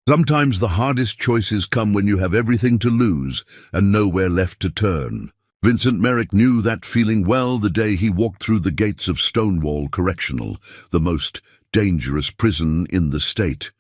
Sometimes the hardest choices come when you have everything to lose and nowhere left to turn. Vincent Merrick knew that feeling well the day he walked through the gates of Stonewall Correctional, the most dangerous prison in the state,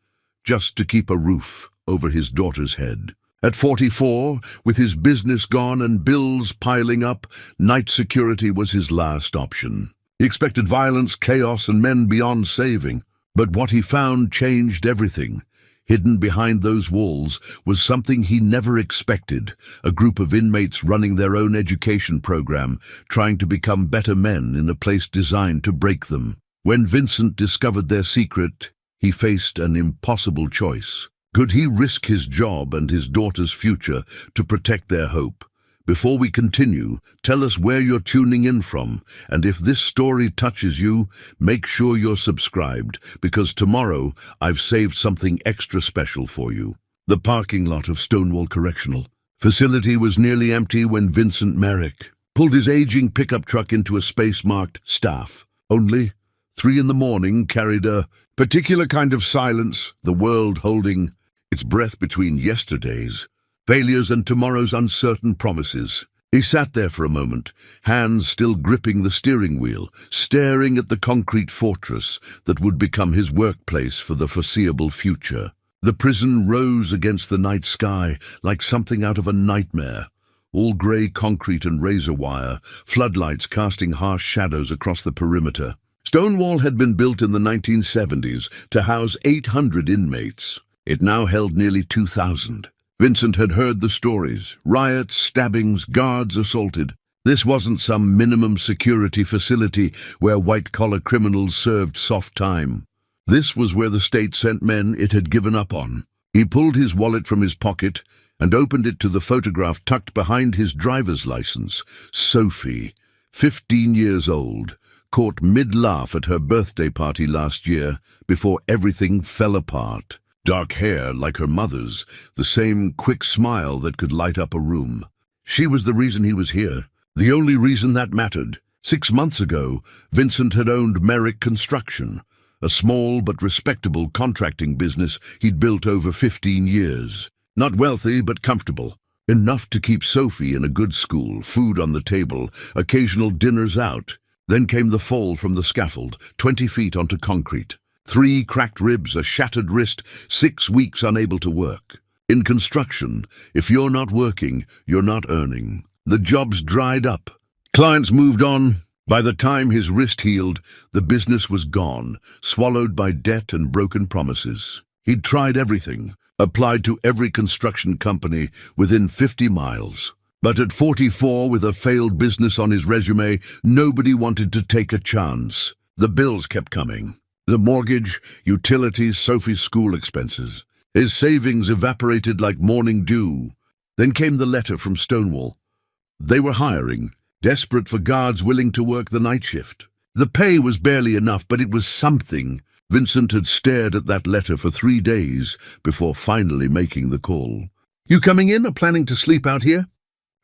just to keep a roof over his daughter's head. At 44, with his business gone and bills piling up, night security was his last option. He expected violence, chaos, and men beyond saving. But what he found changed everything. Hidden behind those walls was something he never expected, a group of inmates running their own education program, trying to become better men in a place designed to break them. When Vincent discovered their secret, he faced an impossible choice. Could he risk his job and his daughter's future to protect their hope? Before we continue, tell us where you're tuning in from, and if this story touches you, make sure you're subscribed, because tomorrow I've saved something extra special for you. The parking lot of Stonewall Correctional Facility was nearly empty when Vincent Merrick pulled his aging pickup truck into a space marked staff. Only 3 in the morning carried a particular kind of silence, the world holding its breath between yesterday's failures and tomorrow's uncertain promises. He sat there for a moment, hands still gripping the steering wheel, staring at the concrete fortress that would become his workplace for the foreseeable future. The prison rose against the night sky like something out of a nightmare. All grey concrete and razor wire, floodlights casting harsh shadows across the perimeter. Stonewall had been built in the 1970s to house 800 inmates. It now held nearly 2,000. Vincent had heard the stories: riots, stabbings, guards assaulted. This wasn't some minimum security facility where white-collar criminals served soft time. This was where the state sent men it had given up on. He pulled his wallet from his pocket and opened it to the photograph tucked behind his driver's license. Sophie, 15 years old, caught mid-laugh at her birthday party last year before everything fell apart. Dark hair like her mother's, the same quick smile that could light up a room. She was the reason he was here, the only reason that mattered. 6 months ago, Vincent had owned Merrick Construction, a small but respectable contracting business he'd built over 15 years. Not wealthy, but comfortable. Enough to keep Sophie in a good school, food on the table, occasional dinners out. Then came the fall from the scaffold, 20 feet onto concrete. 3 cracked ribs, a shattered wrist, 6 weeks unable to work. In construction, if you're not working, you're not earning. The jobs dried up. Clients moved on. By the time his wrist healed, the business was gone, swallowed by debt and broken promises. He'd tried everything, applied to every construction company within 50 miles. But at 44, with a failed business on his resume, nobody wanted to take a chance. The bills kept coming. The mortgage, utilities, Sophie's school expenses. His savings evaporated like morning dew. Then came the letter from Stonewall. They were hiring, desperate for guards willing to work the night shift. The pay was barely enough, but it was something. Vincent had stared at that letter for 3 days before finally making the call. "You coming in or planning to sleep out here?"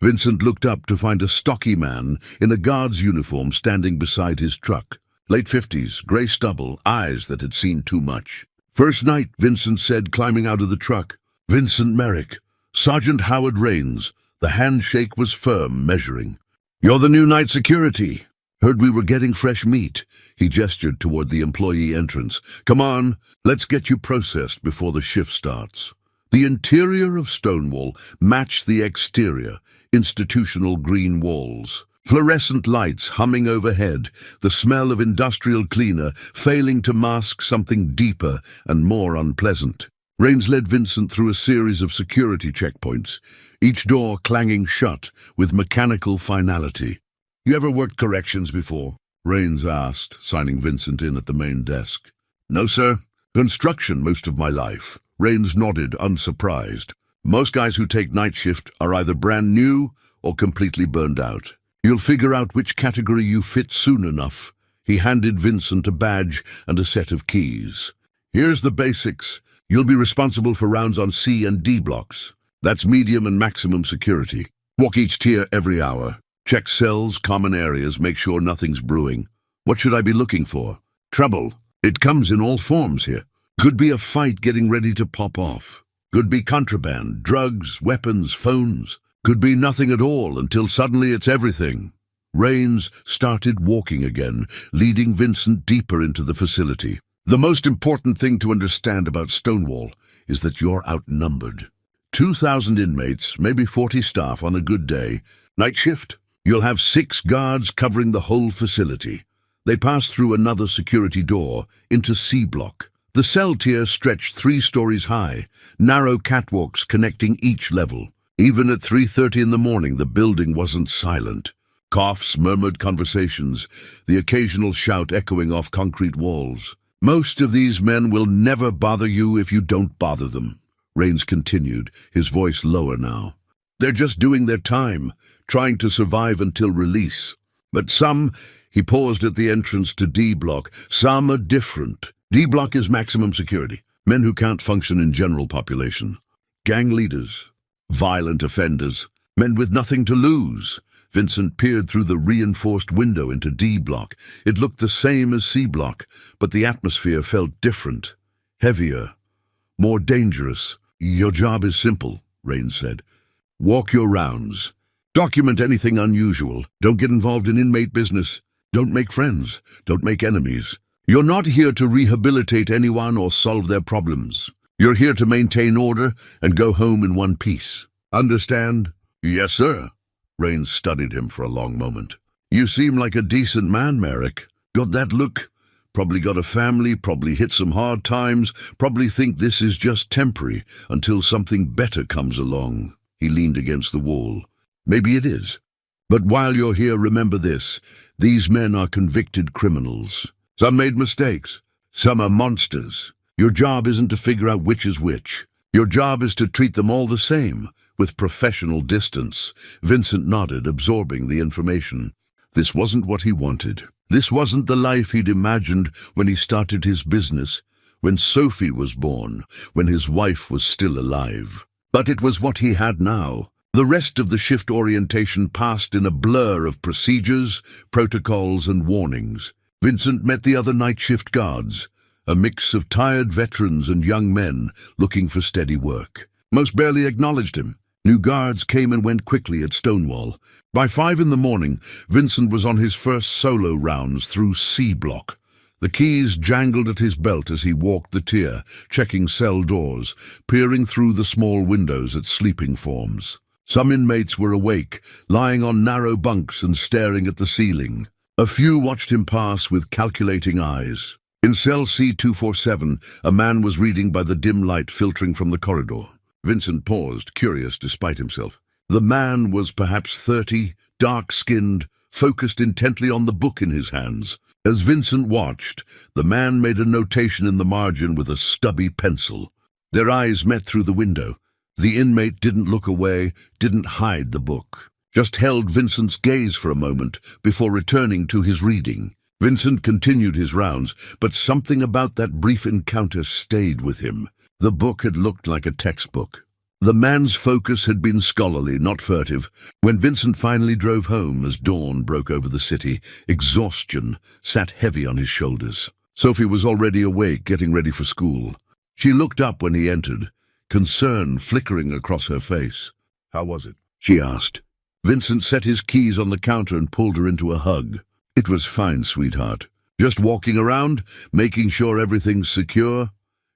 Vincent looked up to find a stocky man in a guard's uniform standing beside his truck. Late 50s, grey stubble, eyes that had seen too much. "First night," Vincent said, climbing out of the truck. "Vincent Merrick, Sergeant Howard Raines." The handshake was firm, measuring. "You're the new night security. Heard we were getting fresh meat." He gestured toward the employee entrance. "Come on, let's get you processed before the shift starts." The interior of Stonewall matched the exterior, institutional green walls. Fluorescent lights humming overhead, the smell of industrial cleaner failing to mask something deeper and more unpleasant. Raines led Vincent through a series of security checkpoints, each door clanging shut with mechanical finality. "You ever worked corrections before?" Raines asked, signing Vincent in at the main desk. "No, sir. Construction most of my life." Raines nodded, unsurprised. "Most guys who take night shift are either brand new or completely burned out. You'll figure out which category you fit soon enough." He handed Vincent a badge and a set of keys. "Here's the basics. You'll be responsible for rounds on C and D blocks. That's medium and maximum security. Walk each tier every hour. Check cells, common areas, make sure nothing's brewing. What should I be looking for?" "Trouble. It comes in all forms here. Could be a fight getting ready to pop off. Could be contraband, drugs, weapons, phones. Could be nothing at all until suddenly it's everything. Rains started walking again, leading Vincent deeper into the facility. The most important thing to understand about Stonewall is that you're outnumbered. 2,000 inmates, maybe 40 staff on a good day. Night shift. You'll have 6 guards covering the whole facility. They pass through another security door into C block. The cell tier stretched 3 stories high, narrow catwalks connecting each level. Even at 3:30 in the morning, the building wasn't silent. Coughs, murmured conversations, the occasional shout echoing off concrete walls. Most of these men will never bother you if you don't bother them, Rains continued, his voice lower now. They're just doing their time, trying to survive until release. But some, he paused at the entrance to D block, some are different. D block is maximum security, men who can't function in general population. Gang leaders, violent offenders, men with nothing to lose. Vincent peered through the reinforced window into D block. It looked the same as C block, but the atmosphere felt different, heavier, more dangerous. Your job is simple, Rains said. Walk your rounds. Document anything unusual. Don't get involved in inmate business. Don't make friends. Don't make enemies. You're not here to rehabilitate anyone or solve their problems. You're here to maintain order and go home in one piece. Understand? Yes, sir. Rains studied him for a long moment. You seem like a decent man, Merrick. Got that look? Probably got a family, probably hit some hard times, probably think this is just temporary until something better comes along. He leaned against the wall. Maybe it is. But while you're here, remember this. These men are convicted criminals. Some made mistakes. Some are monsters. Your job isn't to figure out which is which. Your job is to treat them all the same, with professional distance. Vincent nodded, absorbing the information. This wasn't what he wanted. This wasn't the life he'd imagined when he started his business, when Sophie was born, when his wife was still alive. But it was what he had now. The rest of the shift orientation passed in a blur of procedures, protocols, and warnings. Vincent met the other night shift guards, a mix of tired veterans and young men looking for steady work. Most barely acknowledged him. New guards came and went quickly at Stonewall. By 5 in the morning, Vincent was on his first solo rounds through C block. The keys jangled at his belt as he walked the tier, checking cell doors, peering through the small windows at sleeping forms. Some inmates were awake, lying on narrow bunks and staring at the ceiling. A few watched him pass with calculating eyes. In cell C247, a man was reading by the dim light filtering from the corridor. Vincent paused, curious despite himself. The man was perhaps 30, dark-skinned, focused intently on the book in his hands. As Vincent watched, the man made a notation in the margin with a stubby pencil. Their eyes met through the window. The inmate didn't look away, didn't hide the book, just held Vincent's gaze for a moment before returning to his reading. Vincent continued his rounds, but something about that brief encounter stayed with him. The book had looked like a textbook. The man's focus had been scholarly, not furtive. When Vincent finally drove home as dawn broke over the city, exhaustion sat heavy on his shoulders. Sophie was already awake, getting ready for school. She looked up when he entered, concern flickering across her face. "How was it?" she asked. Vincent set his keys on the counter and pulled her into a hug. "It was fine, sweetheart. Just walking around, making sure everything's secure.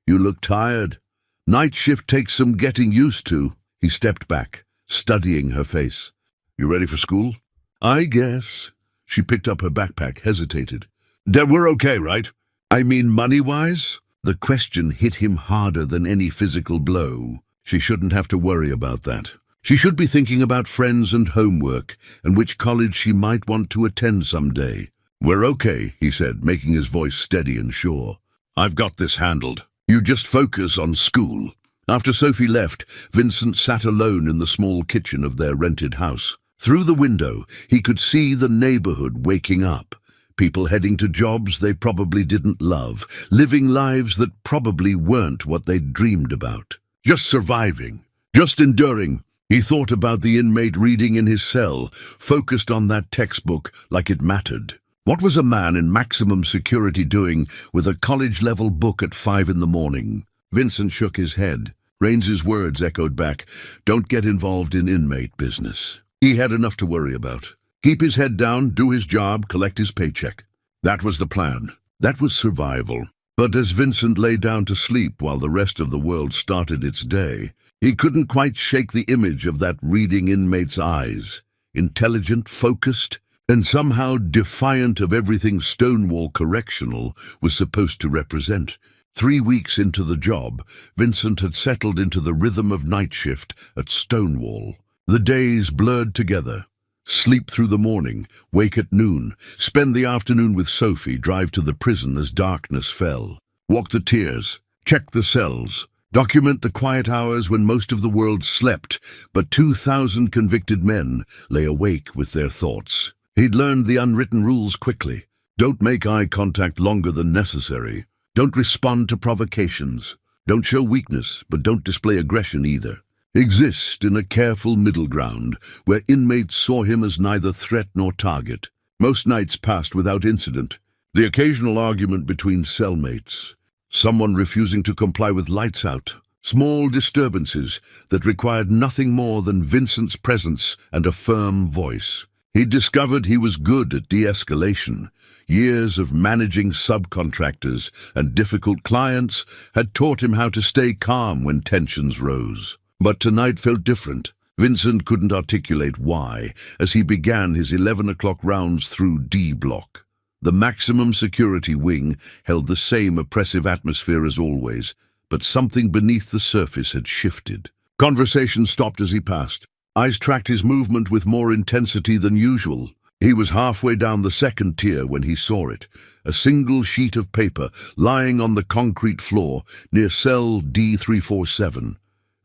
You look tired. Night shift takes some getting used to." He stepped back, studying her face. "You ready for school?" "I guess." She picked up her backpack, hesitated. "We're okay, right? I mean money-wise?" The question hit him harder than any physical blow. She shouldn't have to worry about that. She should be thinking about friends and homework, and which college she might want to attend someday. "We're okay," he said, making his voice steady and sure. "I've got this handled. You just focus on school." After Sophie left, Vincent sat alone in the small kitchen of their rented house. Through the window, he could see the neighborhood waking up. People heading to jobs they probably didn't love, living lives that probably weren't what they'd dreamed about. Just surviving, just enduring. He thought about the inmate reading in his cell, focused on that textbook like it mattered. What was a man in maximum security doing with a college-level book at 5 in the morning? Vincent shook his head. Raines's words echoed back, "Don't get involved in inmate business." He had enough to worry about. Keep his head down, do his job, collect his paycheck. That was the plan. That was survival. But as Vincent lay down to sleep while the rest of the world started its day, he couldn't quite shake the image of that reading inmate's eyes. Intelligent, focused, and somehow defiant of everything Stonewall Correctional was supposed to represent. 3 weeks into the job, Vincent had settled into the rhythm of night shift at Stonewall. The days blurred together. Sleep through the morning, wake at noon, spend the afternoon with Sophie, drive to the prison as darkness fell. Walk the tiers, check the cells, document the quiet hours when most of the world slept, but 2,000 convicted men lay awake with their thoughts. He'd learned the unwritten rules quickly. Don't make eye contact longer than necessary. Don't respond to provocations. Don't show weakness, but don't display aggression either. Exist in a careful middle ground where inmates saw him as neither threat nor target. Most nights passed without incident. The occasional argument between cellmates. Someone refusing to comply with lights out. Small disturbances that required nothing more than Vincent's presence and a firm voice. He'd discovered he was good at de-escalation. Years of managing subcontractors and difficult clients had taught him how to stay calm when tensions rose. But tonight felt different. Vincent couldn't articulate why, as he began his 11 o'clock rounds through D Block. The maximum security wing held the same oppressive atmosphere as always, but something beneath the surface had shifted. Conversation stopped as he passed. Eyes tracked his movement with more intensity than usual. He was halfway down the second tier when he saw it, a single sheet of paper lying on the concrete floor near cell D347.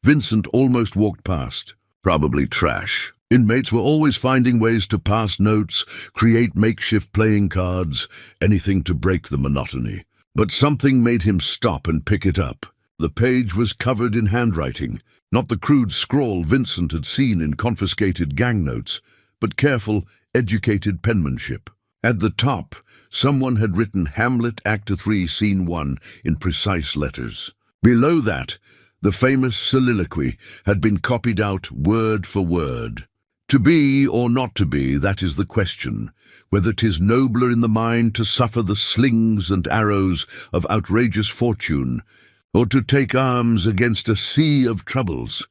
Vincent almost walked past. Probably trash. Inmates were always finding ways to pass notes, create makeshift playing cards, anything to break the monotony. But something made him stop and pick it up. The page was covered in handwriting, not the crude scrawl Vincent had seen in confiscated gang notes, but careful, educated penmanship. At the top, someone had written Hamlet Act 3, Scene 1 in precise letters. Below that, the famous soliloquy had been copied out word for word. To be or not to be, that is the question, whether 'tis nobler in the mind to suffer the slings and arrows of outrageous fortune, or to take arms against a sea of troubles.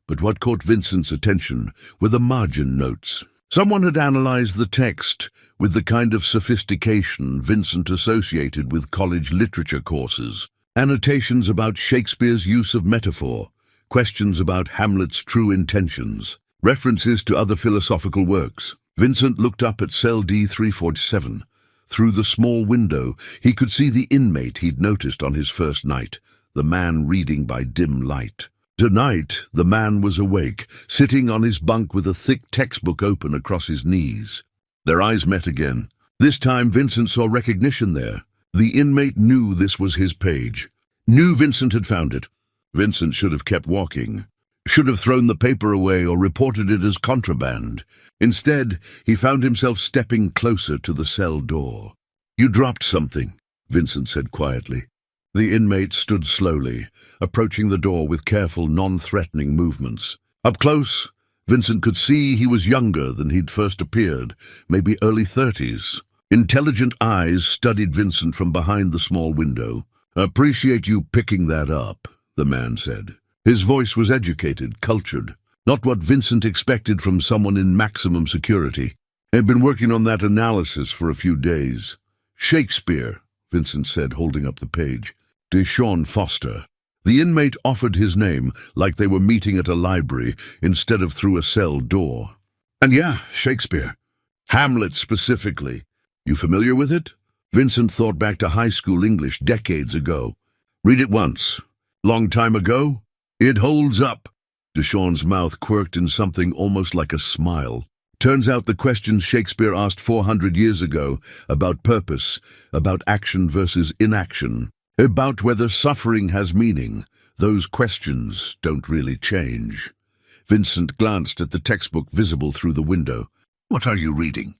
But what caught Vincent's attention were the margin notes. Someone had analyzed the text with the kind of sophistication Vincent associated with college literature courses. Annotations about Shakespeare's use of metaphor, questions about Hamlet's true intentions, references to other philosophical works. Vincent looked up at cell D347. Through the small window, he could see the inmate he'd noticed on his first night, the man reading by dim light. Tonight, the man was awake, sitting on his bunk with a thick textbook open across his knees. Their eyes met again. This time, Vincent saw recognition there. The inmate knew this was his page. Knew Vincent had found it. Vincent should have kept walking. Should have thrown the paper away or reported it as contraband. Instead, he found himself stepping closer to the cell door. "You dropped something," Vincent said quietly. The inmate stood slowly, approaching the door with careful, non-threatening movements. Up close, Vincent could see he was younger than he'd first appeared, maybe early 30s. Intelligent eyes studied Vincent from behind the small window. "Appreciate you picking that up," the man said. His voice was educated, cultured, not what Vincent expected from someone in maximum security. He'd been working on that analysis for a few days. "Shakespeare," Vincent said, holding up the page. "Deshaun Foster." The inmate offered his name like they were meeting at a library instead of through a cell door. "And yeah, Shakespeare. Hamlet specifically. You familiar with it?" Vincent thought back to high school English decades ago. "Read it once. Long time ago? It holds up." Deshaun's mouth quirked in something almost like a smile. Turns out the questions Shakespeare asked 400 years ago about purpose, about action versus inaction, about whether suffering has meaning, those questions don't really change. Vincent glanced at the textbook visible through the window. "What are you reading?"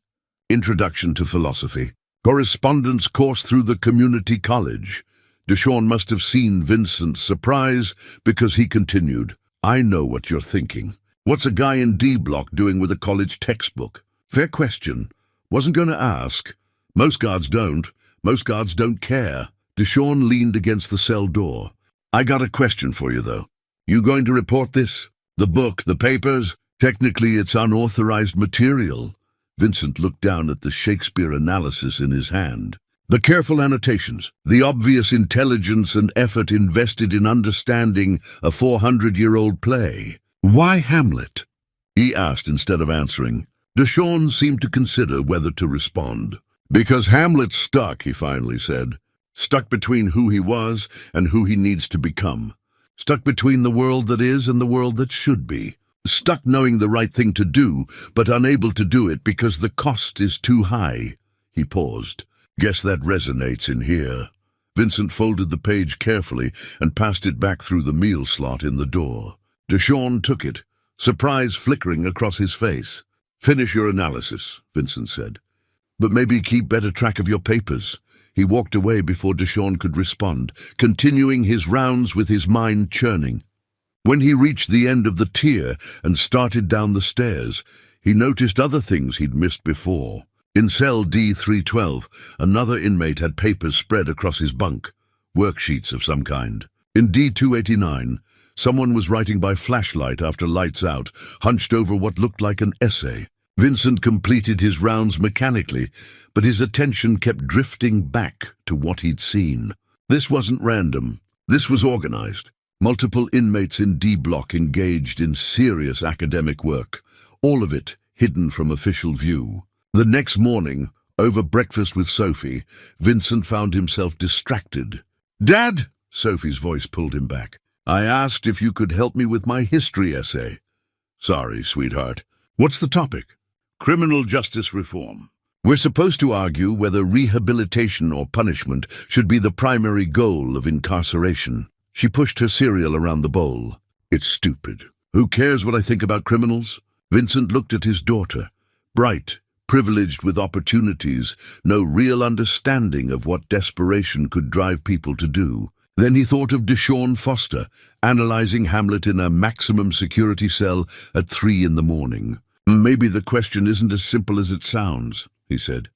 Introduction to Philosophy. Correspondence course through the community college. Deshawn must have seen Vincent's surprise because he continued, I know what you're thinking. What's a guy in D block doing with a college textbook? Fair question. Wasn't going to ask. Most guards don't. Most guards don't care. Deshawn leaned against the cell door. I got a question for you, though. You going to report this? The book, the papers? Technically, it's unauthorized material. Vincent looked down at the Shakespeare analysis in his hand. The careful annotations, the obvious intelligence and effort invested in understanding a 400-year-old play. Why Hamlet? He asked instead of answering. Deshawn seemed to consider whether to respond. Because Hamlet's stuck, he finally said. Stuck between who he was and who he needs to become. Stuck between the world that is and the world that should be. Stuck knowing the right thing to do, but unable to do it because the cost is too high. He paused. Guess that resonates in here. Vincent folded the page carefully and passed it back through the meal slot in the door. Deshawn took it, surprise flickering across his face. Finish your analysis, Vincent said. But maybe keep better track of your papers. He walked away before Deshawn could respond, continuing his rounds with his mind churning. When he reached the end of the tier and started down the stairs, he noticed other things he'd missed before. In cell D312, another inmate had papers spread across his bunk, worksheets of some kind. In D289, someone was writing by flashlight after lights out, hunched over what looked like an essay. Vincent completed his rounds mechanically, but his attention kept drifting back to what he'd seen. This wasn't random. This was organized. Multiple inmates in D block engaged in serious academic work, all of it hidden from official view. The next morning, over breakfast with Sophie, Vincent found himself distracted. Dad, Sophie's voice pulled him back. I asked if you could help me with my history essay. Sorry, sweetheart. What's the topic? Criminal justice reform. We're supposed to argue whether rehabilitation or punishment should be the primary goal of incarceration. She pushed her cereal around the bowl. It's stupid. Who cares what I think about criminals? Vincent looked at his daughter. Bright, privileged with opportunities, no real understanding of what desperation could drive people to do. Then he thought of Deshawn Foster, analyzing Hamlet in a maximum security cell at 3 in the morning. Maybe the question isn't as simple as it sounds, he said.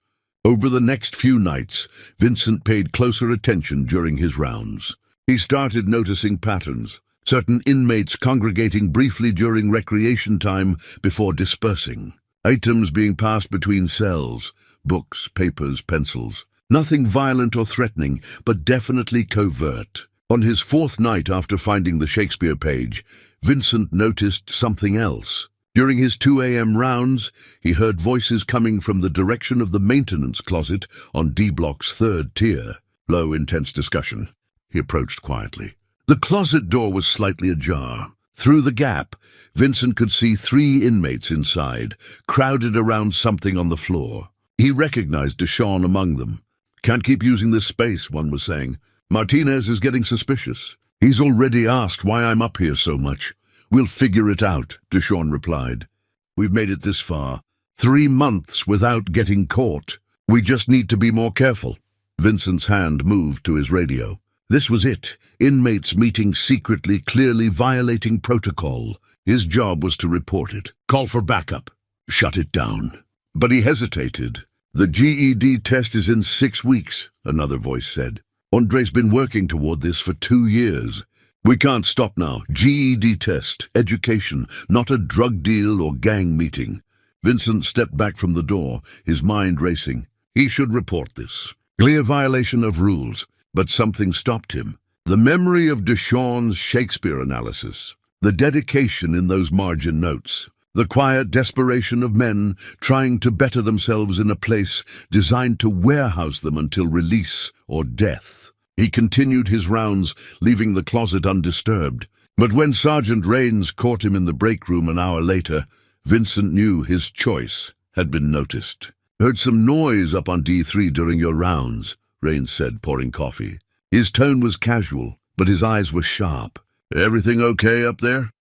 Over the next few nights, Vincent paid closer attention during his rounds. He started noticing patterns, certain inmates congregating briefly during recreation time before dispersing. Items being passed between cells, books, papers, pencils. Nothing violent or threatening, but definitely covert. On his 4th night after finding the Shakespeare page, Vincent noticed something else. During his 2 a.m. rounds, he heard voices coming from the direction of the maintenance closet on D Block's 3rd tier. Low, intense discussion. He approached quietly. The closet door was slightly ajar. Through the gap, Vincent could see 3 inmates inside, crowded around something on the floor. He recognized Deshawn among them. Can't keep using this space, one was saying. Martinez is getting suspicious. He's already asked why I'm up here so much. We'll figure it out, Deshawn replied. We've made it this far. 3 months without getting caught. We just need to be more careful. Vincent's hand moved to his radio. This was it. Inmates meeting secretly, clearly violating protocol. His job was to report it. Call for backup. Shut it down. But he hesitated. The GED test is in 6 weeks, another voice said. Andre's been working toward this for 2 years. We can't stop now. GED test, education, not a drug deal or gang meeting. Vincent stepped back from the door, his mind racing. He should report this. Clear violation of rules. But something stopped him. The memory of Deshawn's Shakespeare analysis. The dedication in those margin notes. The quiet desperation of men trying to better themselves in a place designed to warehouse them until release or death. He continued his rounds, leaving the closet undisturbed. But when Sergeant Rains caught him in the break room an hour later, Vincent knew his choice had been noticed. Heard some noise up on D3 during your rounds, Rains said, pouring coffee. His tone was casual, but his eyes were sharp. Everything okay up there?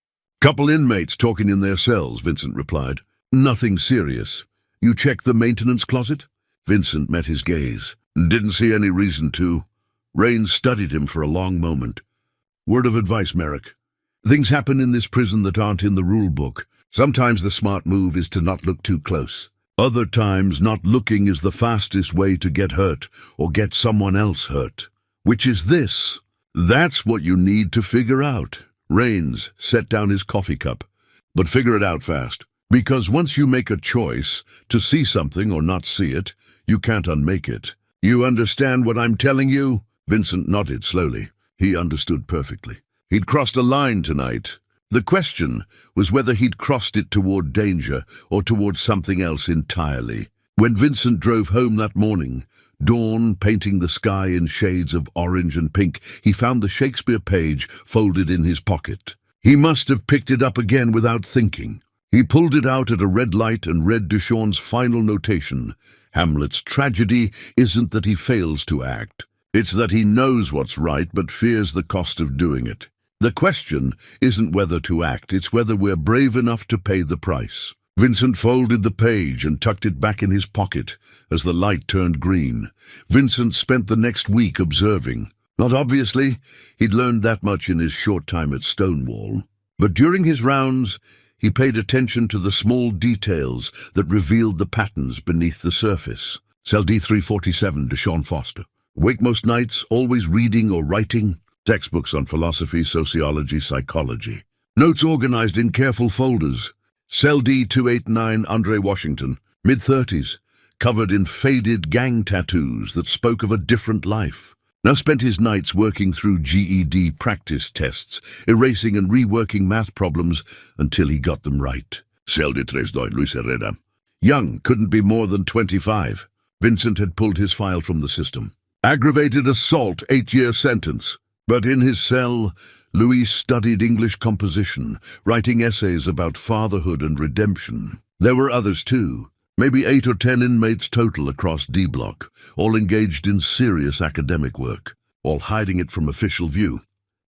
Couple inmates talking in their cells, Vincent replied. Nothing serious. You checked the maintenance closet? Vincent met his gaze. Didn't see any reason to. Rains studied him for a long moment. Word of advice, Merrick. Things happen in this prison that aren't in the rule book. Sometimes the smart move is to not look too close. Other times, not looking is the fastest way to get hurt or get someone else hurt. Which is this. That's what you need to figure out. Rains set down his coffee cup. But figure it out fast. Because once you make a choice to see something or not see it, you can't unmake it. You understand what I'm telling you? Vincent nodded slowly. He understood perfectly. He'd crossed a line tonight. The question was whether he'd crossed it toward danger or toward something else entirely. When Vincent drove home that morning, dawn painting the sky in shades of orange and pink, he found the Shakespeare page folded in his pocket. He must have picked it up again without thinking. He pulled it out at a red light and read Duchamp's final notation. Hamlet's tragedy isn't that he fails to act. It's that he knows what's right but fears the cost of doing it. The question isn't whether to act, it's whether we're brave enough to pay the price. Vincent folded the page and tucked it back in his pocket as the light turned green. Vincent spent the next week observing. Not obviously, he'd learned that much in his short time at Stonewall. But during his rounds, he paid attention to the small details that revealed the patterns beneath the surface. Cell D347, Duchamp Foster. Awake most nights, always reading or writing. Textbooks on philosophy, sociology, psychology. Notes organized in careful folders. Cell D289, Andre Washington. Mid-30s. Covered in faded gang tattoos that spoke of a different life. Now spent his nights working through GED practice tests, erasing and reworking math problems until he got them right. Cell D329, Luis Herrera. Young, couldn't be more than 25. Vincent had pulled his file from the system. Aggravated assault, 8-year sentence. But in his cell, Luis studied English composition, writing essays about fatherhood and redemption. There were others too, maybe 8 or 10 inmates total across D Block, all engaged in serious academic work, all hiding it from official view.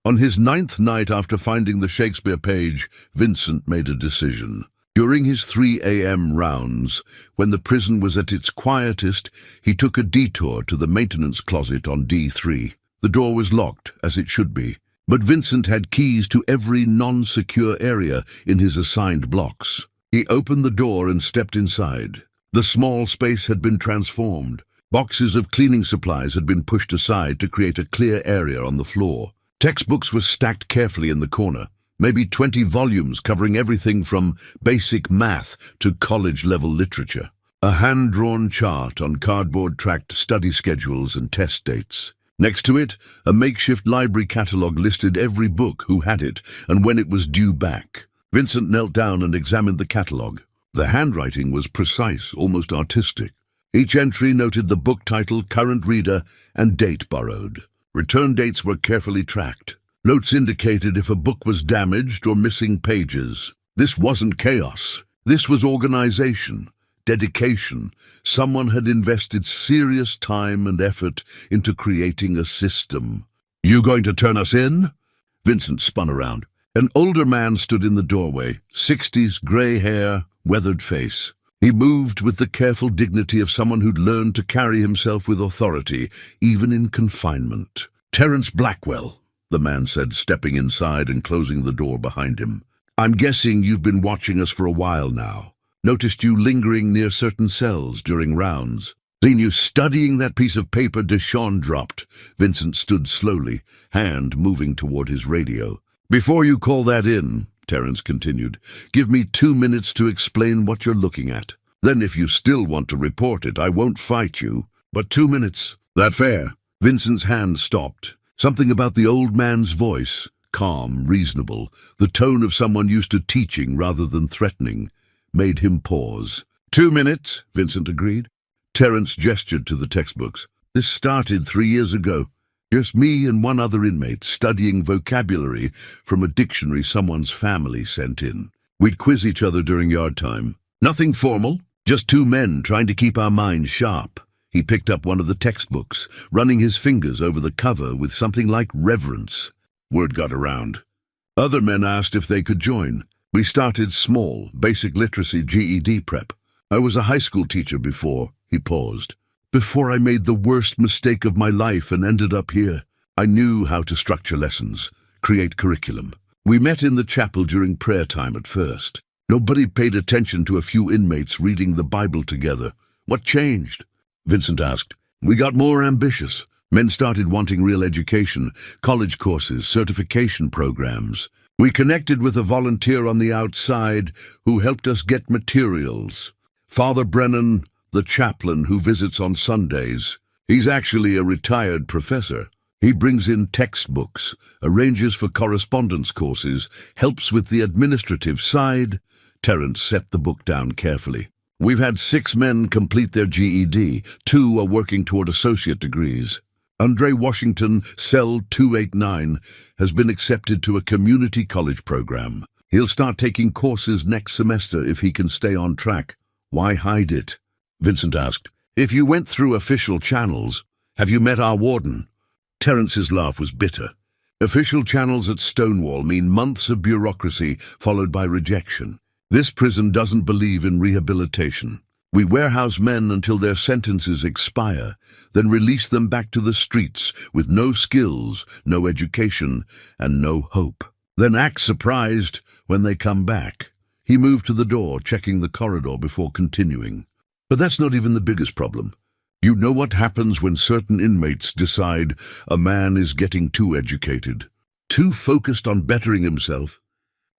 On his 9th night after finding the Shakespeare page, Vincent made a decision. During his 3 a.m. rounds, when the prison was at its quietest, he took a detour to the maintenance closet on D3. The door was locked, as it should be, but Vincent had keys to every non-secure area in his assigned blocks. He opened the door and stepped inside. The small space had been transformed. Boxes of cleaning supplies had been pushed aside to create a clear area on the floor. Textbooks were stacked carefully in the corner, maybe 20 volumes covering everything from basic math to college-level literature. A hand-drawn chart on cardboard tracked study schedules and test dates. Next to it, a makeshift library catalogue listed every book, who had it, and when it was due back. Vincent knelt down and examined the catalogue. The handwriting was precise, almost artistic. Each entry noted the book title, current reader, and date borrowed. Return dates were carefully tracked. Notes indicated if a book was damaged or missing pages. This wasn't chaos. This was organization. Dedication. Someone had invested serious time and effort into creating a system. You going to turn us in? Vincent spun around. An older man stood in the doorway, 60s, grey hair, weathered face. He moved with the careful dignity of someone who'd learned to carry himself with authority, even in confinement. Terence Blackwell, the man said, stepping inside and closing the door behind him. I'm guessing you've been watching us for a while now. Noticed you lingering near certain cells during rounds. Seen you studying that piece of paper Duchamp dropped. Vincent stood slowly, hand moving toward his radio. Before you call that in, Terence continued, give me 2 minutes to explain what you're looking at. Then if you still want to report it, I won't fight you. But 2 minutes. That fair? Vincent's hand stopped. Something about the old man's voice, calm, reasonable, the tone of someone used to teaching rather than threatening, made him pause. 2 minutes, Vincent agreed. Terence gestured to the textbooks. This started 3 years ago. Just me and one other inmate studying vocabulary from a dictionary someone's family sent in. We'd quiz each other during yard time. Nothing formal, just 2 men trying to keep our minds sharp. He picked up one of the textbooks, running his fingers over the cover with something like reverence. Word got around. Other men asked if they could join. We started small, basic literacy GED prep. I was a high school teacher before, he paused. Before I made the worst mistake of my life and ended up here. I knew how to structure lessons, create curriculum. We met in the chapel during prayer time at first. Nobody paid attention to a few inmates reading the Bible together. What changed? Vincent asked. We got more ambitious. Men started wanting real education, college courses, certification programs. We connected with a volunteer on the outside who helped us get materials. Father Brennan, the chaplain who visits on Sundays. He's actually a retired professor. He brings in textbooks, arranges for correspondence courses, helps with the administrative side. Terence set the book down carefully. We've had 6 men complete their GED. 2 are working toward associate degrees. Andre Washington, Cell 289, has been accepted to a community college program. He'll start taking courses next semester if he can stay on track. Why hide it? Vincent asked. If you went through official channels, have you met our warden? Terence's laugh was bitter. Official channels at Stonewall mean months of bureaucracy followed by rejection. This prison doesn't believe in rehabilitation. We warehouse men until their sentences expire, then release them back to the streets with no skills, no education, and no hope. Then act surprised when they come back. He moved to the door, checking the corridor before continuing. But that's not even the biggest problem. You know what happens when certain inmates decide a man is getting too educated, too focused on bettering himself.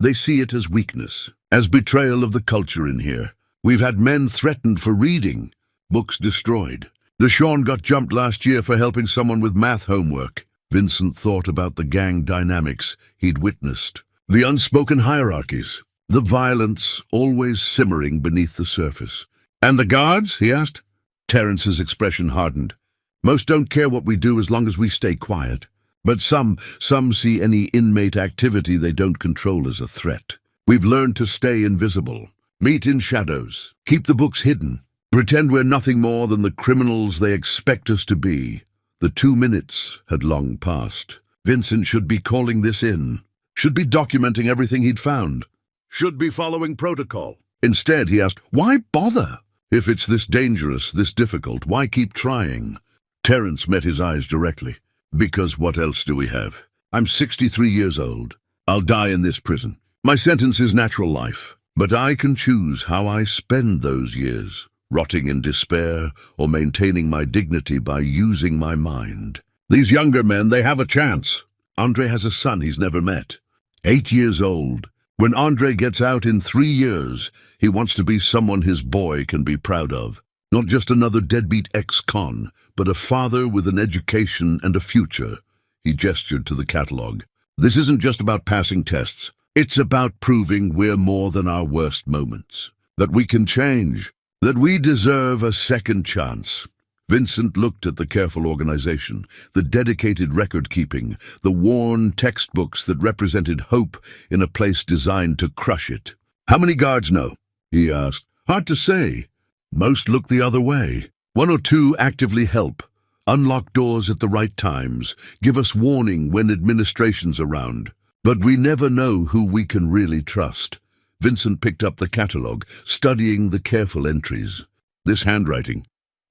They see it as weakness, as betrayal of the culture in here. We've had men threatened for reading, books destroyed. Deshawn got jumped last year for helping someone with math homework. Vincent thought about the gang dynamics he'd witnessed, the unspoken hierarchies, the violence always simmering beneath the surface. And the guards? He asked. Terence's expression hardened. Most don't care what we do as long as we stay quiet. But some see any inmate activity they don't control as a threat. We've learned to stay invisible, meet in shadows, keep the books hidden, pretend we're nothing more than the criminals they expect us to be. The 2 minutes had long passed. Vincent should be calling this in, should be documenting everything he'd found, should be following protocol. Instead, he asked, why bother? If it's this dangerous, this difficult, why keep trying? Terence met his eyes directly. Because what else do we have? I'm 63 years old. I'll die in this prison. My sentence is natural life, but I can choose how I spend those years, rotting in despair or maintaining my dignity by using my mind. These younger men, they have a chance. Andre has a son he's never met. 8 years old. When Andre gets out in 3 years, he wants to be someone his boy can be proud of. Not just another deadbeat ex-con, but a father with an education and a future. He gestured to the catalog. This isn't just about passing tests. It's about proving we're more than our worst moments. That we can change. That we deserve a second chance. Vincent looked at the careful organization, the dedicated record-keeping, the worn textbooks that represented hope in a place designed to crush it. How many guards know? He asked. Hard to say. Most look the other way. 1 or 2 actively help, unlock doors at the right times, give us warning when administration's around. But we never know who we can really trust. Vincent picked up the catalogue, studying the careful entries. This handwriting.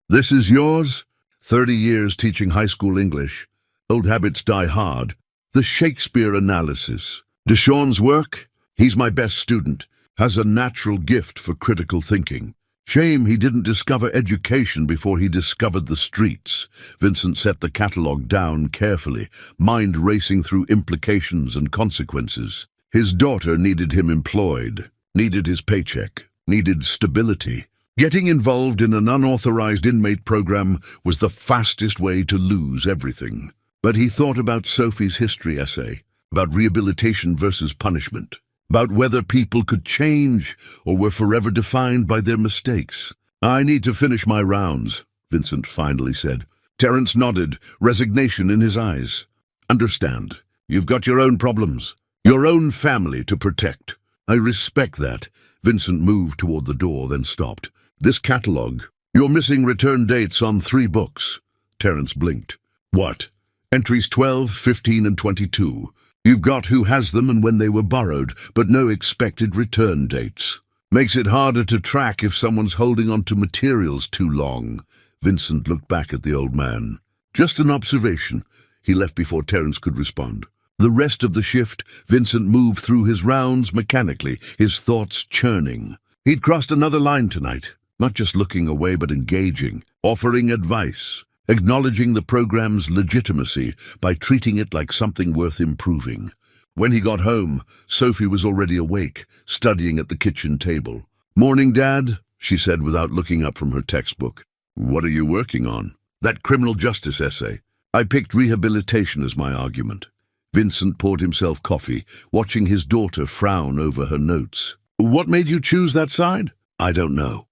This is yours? 30 years teaching high school English. Old habits die hard. The Shakespeare analysis. Deshawn's work? He's my best student. Has a natural gift for critical thinking. Shame he didn't discover education before he discovered the streets. Vincent set the catalogue down carefully, mind racing through implications and consequences. His daughter needed him employed, needed his paycheck, needed stability. Getting involved in an unauthorized inmate program was the fastest way to lose everything. But he thought about Sophie's history essay, about rehabilitation versus punishment, about whether people could change or were forever defined by their mistakes. I need to finish my rounds, Vincent finally said. Terence nodded, resignation in his eyes. Understand, you've got your own problems, your own family to protect. I respect that. Vincent moved toward the door, then stopped. This catalogue. You're missing return dates on 3 books. Terence blinked. What? Entries 12, 15, and 22. You've got who has them and when they were borrowed, but no expected return dates. Makes it harder to track if someone's holding on to materials too long. Vincent looked back at the old man. Just an observation, he left before Terence could respond. The rest of the shift, Vincent moved through his rounds mechanically, his thoughts churning. He'd crossed another line tonight, not just looking away but engaging, offering advice, acknowledging the program's legitimacy by treating it like something worth improving. When he got home, Sophie was already awake, studying at the kitchen table. "Morning, Dad," she said without looking up from her textbook. "What are you working on?" "That criminal justice essay. I picked rehabilitation as my argument." Vincent poured himself coffee, watching his daughter frown over her notes. "What made you choose that side?" "I don't know.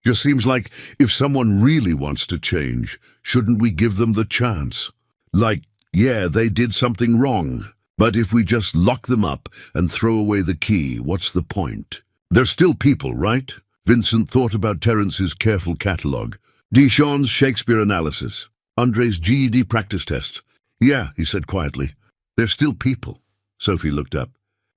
Just seems like if someone really wants to change, shouldn't we give them the chance? Like, yeah, they did something wrong, but if we just lock them up and throw away the key, what's the point? They're still people, right?" Vincent thought about Terence's careful catalogue. Deshawn's Shakespeare analysis. Andre's GED practice tests. "Yeah," he said quietly. "They're still people." Sophie looked up.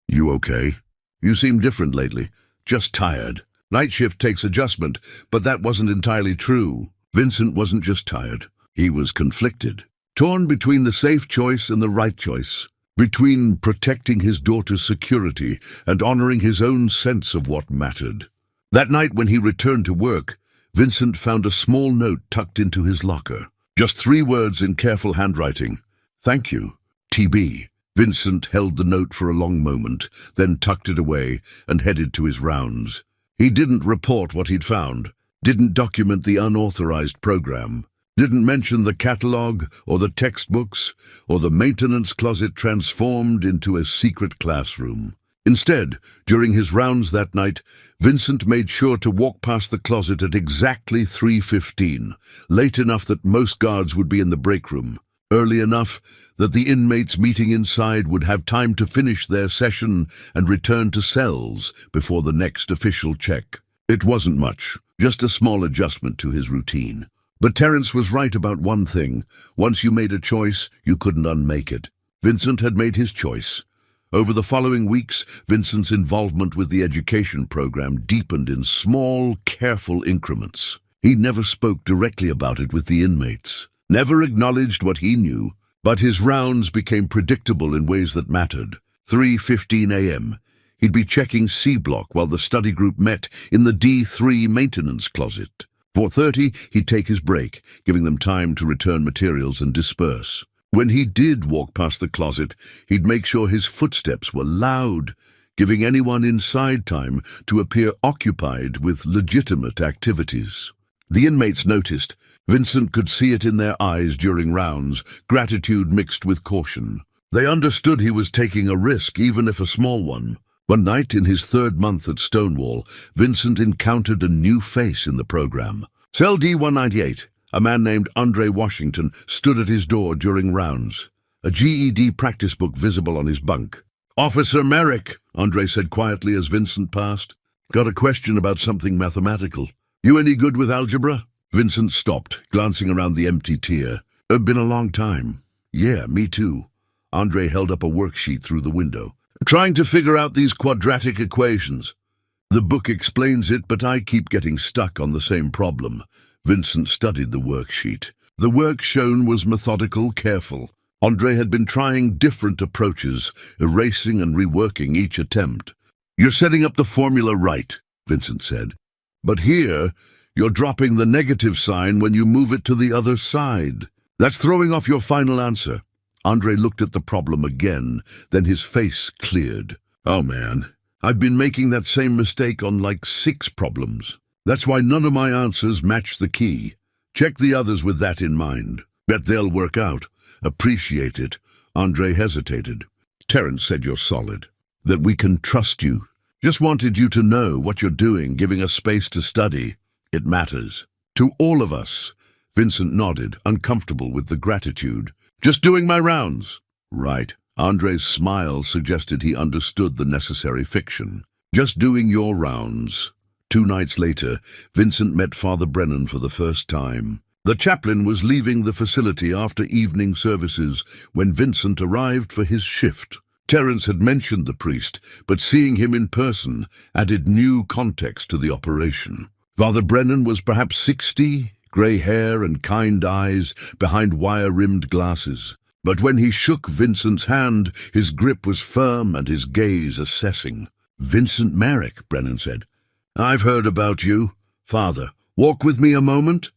"You okay? You seem different lately. Just tired." "Night shift takes adjustment, but that wasn't entirely true." Vincent wasn't just tired. He was conflicted. Torn between the safe choice and the right choice. Between protecting his daughter's security and honoring his own sense of what mattered. That night when he returned to work, Vincent found a small note tucked into his locker. Just 3 words in careful handwriting. "Thank you, TB." Vincent held the note for a long moment, then tucked it away and headed to his rounds. He didn't report what he'd found, didn't document the unauthorized program, didn't mention the catalogue or the textbooks or the maintenance closet transformed into a secret classroom. Instead, during his rounds that night, Vincent made sure to walk past the closet at exactly 3:15, late enough that most guards would be in the break room, early enough that the inmates meeting inside would have time to finish their session and return to cells before the next official check. It wasn't much, just a small adjustment to his routine. But Terence was right about one thing. Once you made a choice, you couldn't unmake it. Vincent had made his choice. Over the following weeks, Vincent's involvement with the education program deepened in small, careful increments. He never spoke directly about it with the inmates, never acknowledged what he knew, but his rounds became predictable in ways that mattered. 3:15 a.m. He'd be checking C block while the study group met in the D3 maintenance closet. 4:30, he'd take his break, giving them time to return materials and disperse. When he did walk past the closet, he'd make sure his footsteps were loud, giving anyone inside time to appear occupied with legitimate activities. The inmates noticed. Vincent could see it in their eyes during rounds, gratitude mixed with caution. They understood he was taking a risk, even if a small one. One night, in his 3rd month at Stonewall, Vincent encountered a new face in the program. Cell D198, a man named Andre Washington, stood at his door during rounds, a GED practice book visible on his bunk. "Officer Merrick," Andre said quietly as Vincent passed. "Got a question about something mathematical. You any good with algebra?" Vincent stopped, glancing around the empty tier. "Been a long time." "Yeah, me too." Andre held up a worksheet through the window. "Trying to figure out these quadratic equations. The book explains it, but I keep getting stuck on the same problem." Vincent studied the worksheet. The work shown was methodical, careful. Andre had been trying different approaches, erasing and reworking each attempt. "You're setting up the formula right," Vincent said. "But here, you're dropping the negative sign when you move it to the other side. That's throwing off your final answer." Andre looked at the problem again, then his face cleared. "Oh man, I've been making that same mistake on like 6 problems. That's why none of my answers match the key. Check the others with that in mind. Bet they'll work out. Appreciate it." Andre hesitated. "Terence said you're solid, that we can trust you. Just wanted you to know what you're doing, giving us space to study. It matters. To all of us." Vincent nodded, uncomfortable with the gratitude. "Just doing my rounds." "Right." Andre's smile suggested he understood the necessary fiction. "Just doing your rounds." 2 nights later, Vincent met Father Brennan for the first time. The chaplain was leaving the facility after evening services when Vincent arrived for his shift. Terence had mentioned the priest, but seeing him in person added new context to the operation. Father Brennan was perhaps 60, grey hair and kind eyes behind wire-rimmed glasses. But when he shook Vincent's hand, his grip was firm and his gaze assessing. "Vincent Merrick," Brennan said. "I've heard about you. Father, walk with me a moment?"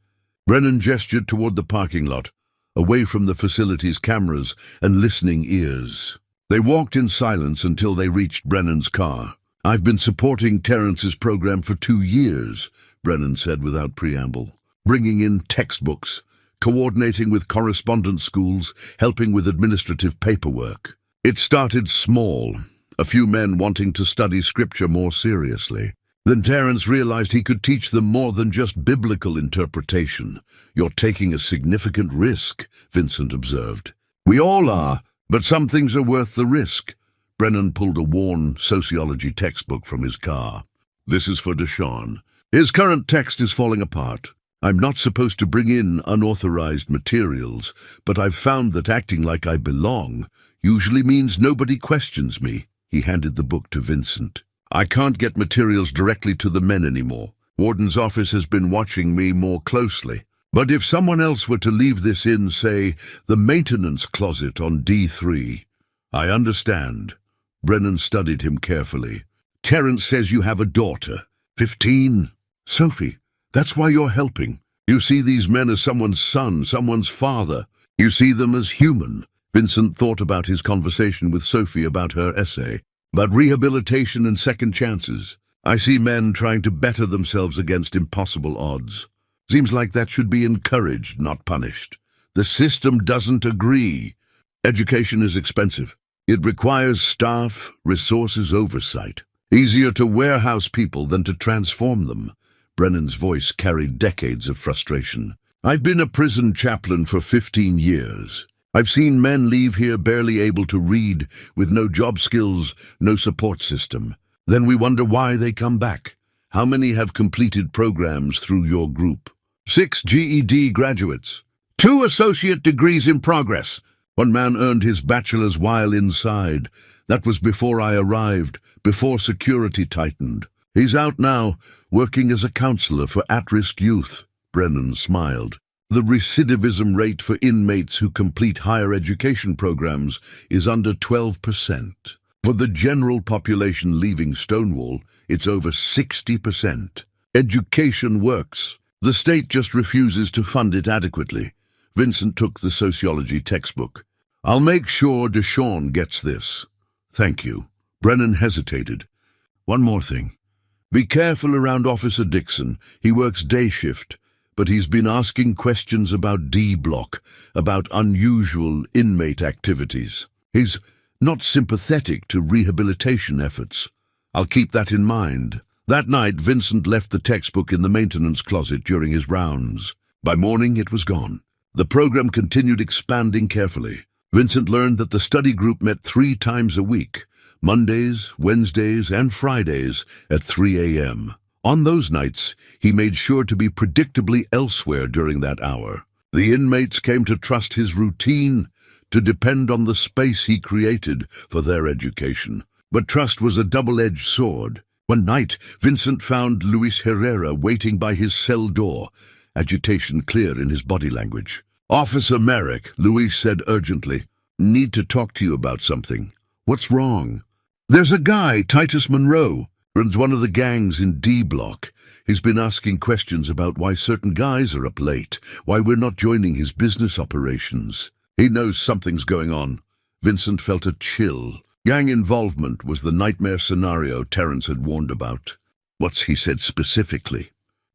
Brennan gestured toward the parking lot, away from the facility's cameras and listening ears. They walked in silence until they reached Brennan's car. "I've been supporting Terence's program for 2 years," Brennan said without preamble. "Bringing in textbooks, coordinating with correspondence schools, helping with administrative paperwork. It started small, a few men wanting to study scripture more seriously. Then Terence realized he could teach them more than just biblical interpretation. You're taking a significant risk," Vincent observed. "We all are, but some things are worth the risk." Brennan pulled a worn sociology textbook from his car. "This is for Deshawn. His current text is falling apart. I'm not supposed to bring in unauthorized materials, but I've found that acting like I belong usually means nobody questions me." He handed the book to Vincent. "I can't get materials directly to the men anymore. Warden's office has been watching me more closely. But if someone else were to leave this in, say, the maintenance closet on D3, I understand." Brennan studied him carefully. "Terence says you have a daughter, 15. Sophie, that's why you're helping. You see these men as someone's son, someone's father. You see them as human." Vincent thought about his conversation with Sophie about her essay, about rehabilitation and second chances. "I see men trying to better themselves against impossible odds. Seems like that should be encouraged, not punished. The system doesn't agree. Education is expensive. It requires staff, resources, oversight. Easier to warehouse people than to transform them." Brennan's voice carried decades of frustration. "I've been a prison chaplain for 15 years. I've seen men leave here barely able to read, with no job skills, no support system. Then we wonder why they come back. How many have completed programs through your group?" 6 GED graduates. 2 associate degrees in progress. One man earned his bachelor's while inside. That was before I arrived, before security tightened. He's out now, working as a counselor for at-risk youth." Brennan smiled. "The recidivism rate for inmates who complete higher education programs is under 12%. For the general population leaving Stonewall, it's over 60%. Education works. The state just refuses to fund it adequately." Vincent took the sociology textbook. "I'll make sure Deshawn gets this." "Thank you." Brennan hesitated. "One more thing. Be careful around Officer Dixon. He works day shift, but he's been asking questions about D Block, about unusual inmate activities. He's not sympathetic to rehabilitation efforts. I'll keep that in mind." That night, Vincent left the textbook in the maintenance closet during his rounds. By morning, it was gone. The program continued expanding carefully. Vincent learned that the study group met 3 times a week, Mondays, Wednesdays, and Fridays at 3 a.m. On those nights, he made sure to be predictably elsewhere during that hour. The inmates came to trust his routine, to depend on the space he created for their education. But trust was a double-edged sword. One night, Vincent found Luis Herrera waiting by his cell door, agitation clear in his body language. "Officer Merrick," Luis said urgently, "need to talk to you about something." "What's wrong?" "There's a guy, Titus Monroe, runs one of the gangs in D Block. He's been asking questions about why certain guys are up late, why we're not joining his business operations. He knows something's going on." Vincent felt a chill. Gang involvement was the nightmare scenario Terence had warned about. What's he said specifically?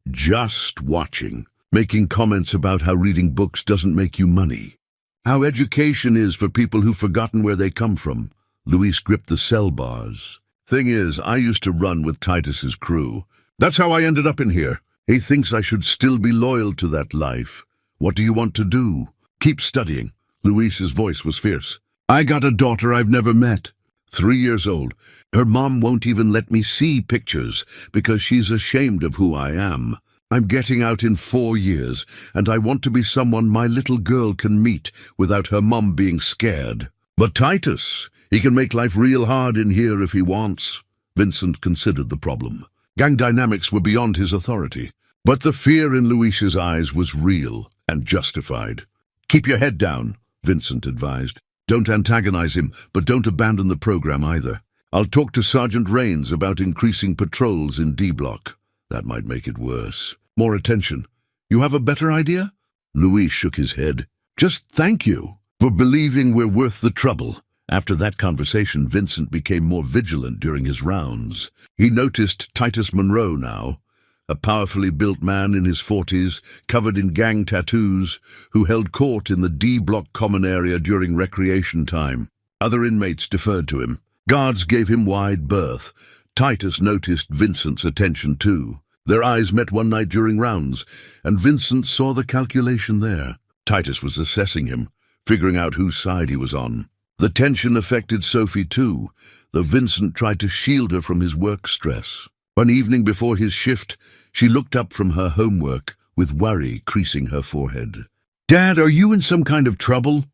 "Just watching, making comments about how reading books doesn't make you money. How education is for people who've forgotten where they come from." Luis gripped the cell bars. "Thing is, I used to run with Titus's crew. That's how I ended up in here. He thinks I should still be loyal to that life. What do you want to do?" "Keep studying." Luis's voice was fierce. "I got a daughter I've never met. 3 years old. Her mom won't even let me see pictures because she's ashamed of who I am. I'm getting out in 4 years, and I want to be someone my little girl can meet without her mom being scared." "But Titus, He can make life real hard in here if he wants. Vincent considered the problem. Gang dynamics were beyond his authority. But the fear in Luis's eyes was real and justified. Keep your head down, Vincent advised. Don't antagonize him, but don't abandon the program either. I'll talk to Sergeant Rains about increasing patrols in D Block. That might make it worse. More attention. You have a better idea? Luis shook his head. Just thank you for believing we're worth the trouble. After that conversation, Vincent became more vigilant during his rounds. He noticed Titus Monroe now, a powerfully built man in his 40s, covered in gang tattoos, who held court in the D Block common area during recreation time. Other inmates deferred to him. Guards gave him wide berth. Titus noticed Vincent's attention too. Their eyes met one night during rounds, and Vincent saw the calculation there. Titus was assessing him, figuring out whose side he was on. The tension affected Sophie too, though Vincent tried to shield her from his work stress. One evening before his shift, she looked up from her homework with worry creasing her forehead. "Dad, are you in some kind of trouble?"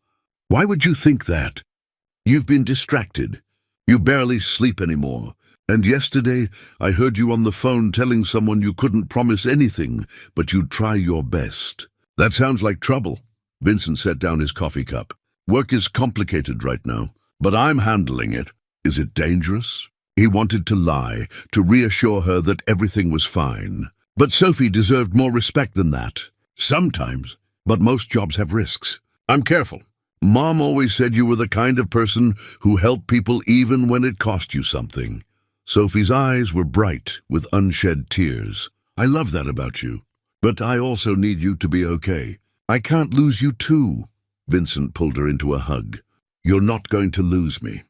"Why would you think that?" "You've been distracted. You barely sleep anymore. And yesterday, I heard you on the phone telling someone you couldn't promise anything, but you'd try your best." "That sounds like trouble." Vincent set down his coffee cup. "Work is complicated right now, but I'm handling it." "Is it dangerous?" He wanted to lie, to reassure her that everything was fine. But Sophie deserved more respect than that. "Sometimes, but most jobs have risks. I'm careful. Mom always said you were the kind of person who helped people even when it cost you something." Sophie's eyes were bright with unshed tears. "I love that about you. But I also need you to be okay. I can't lose you too." Vincent pulled her into a hug. "You're not going to lose me.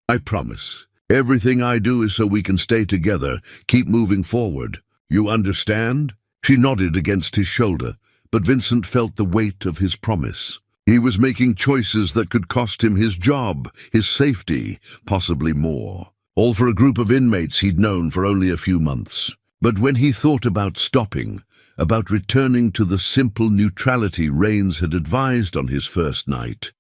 I promise. Everything I do is so we can stay together, keep moving forward. You understand?" She nodded against his shoulder, but Vincent felt the weight of his promise. He was making choices that could cost him his job, his safety, possibly more. All for a group of inmates he'd known for only a few months. But when he thought about stopping, about returning to the simple neutrality Rains had advised on his first night,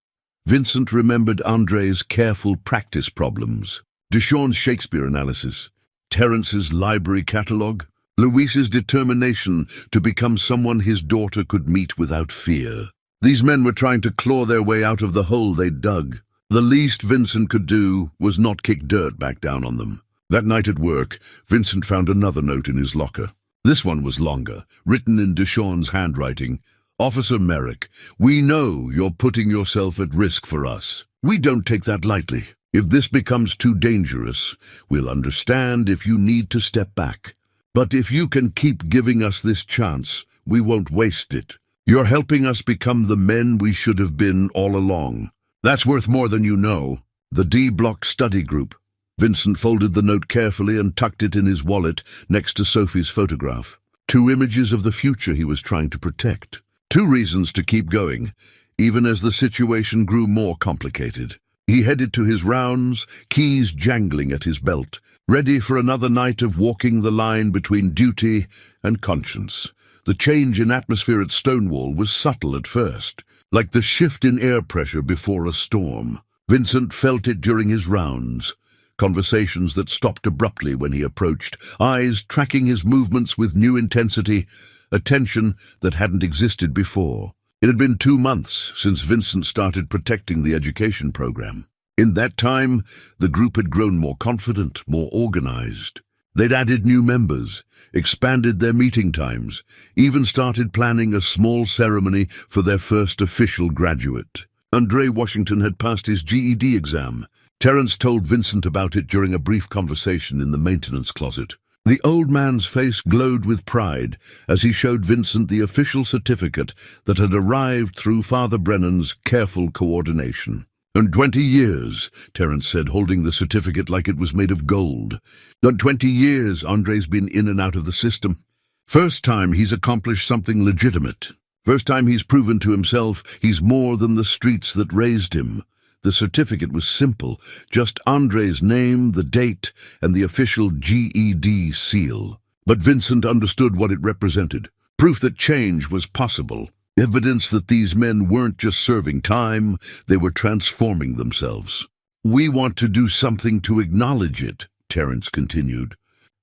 Vincent remembered Andre's careful practice problems, Deshawn's Shakespeare analysis, Terence's library catalogue, Luis's determination to become someone his daughter could meet without fear. These men were trying to claw their way out of the hole they'd dug. The least Vincent could do was not kick dirt back down on them. That night at work, Vincent found another note in his locker. This one was longer, written in Deshawn's handwriting. "Officer Merrick, we know you're putting yourself at risk for us. We don't take that lightly. If this becomes too dangerous, we'll understand if you need to step back. But if you can keep giving us this chance, we won't waste it. You're helping us become the men we should have been all along. That's worth more than you know." The D Block study group. Vincent folded the note carefully and tucked it in his wallet next to Sophie's photograph. 2 images of the future he was trying to protect. 2 reasons to keep going, even as the situation grew more complicated. He headed to his rounds, keys jangling at his belt, ready for another night of walking the line between duty and conscience. The change in atmosphere at Stonewall was subtle at first, like the shift in air pressure before a storm. Vincent felt it during his rounds. Conversations that stopped abruptly when he approached, eyes tracking his movements with new intensity, a tension that hadn't existed before. It had been 2 months since Vincent started protecting the education program. In that time, the group had grown more confident, more organized. They'd added new members, expanded their meeting times, even started planning a small ceremony for their first official graduate. Andre Washington had passed his GED exam. Terence told Vincent about it during a brief conversation in the maintenance closet. The old man's face glowed with pride as he showed Vincent the official certificate that had arrived through Father Brennan's careful coordination. "And 20 years, Terence said, holding the certificate like it was made of gold. "And 20 years Andre's been in and out of the system. First time he's accomplished something legitimate. First time he's proven to himself he's more than the streets that raised him." The certificate was simple, just Andre's name, the date, and the official GED seal. But Vincent understood what it represented. Proof that change was possible. Evidence that these men weren't just serving time, they were transforming themselves. We want to do something to acknowledge it, Terence continued.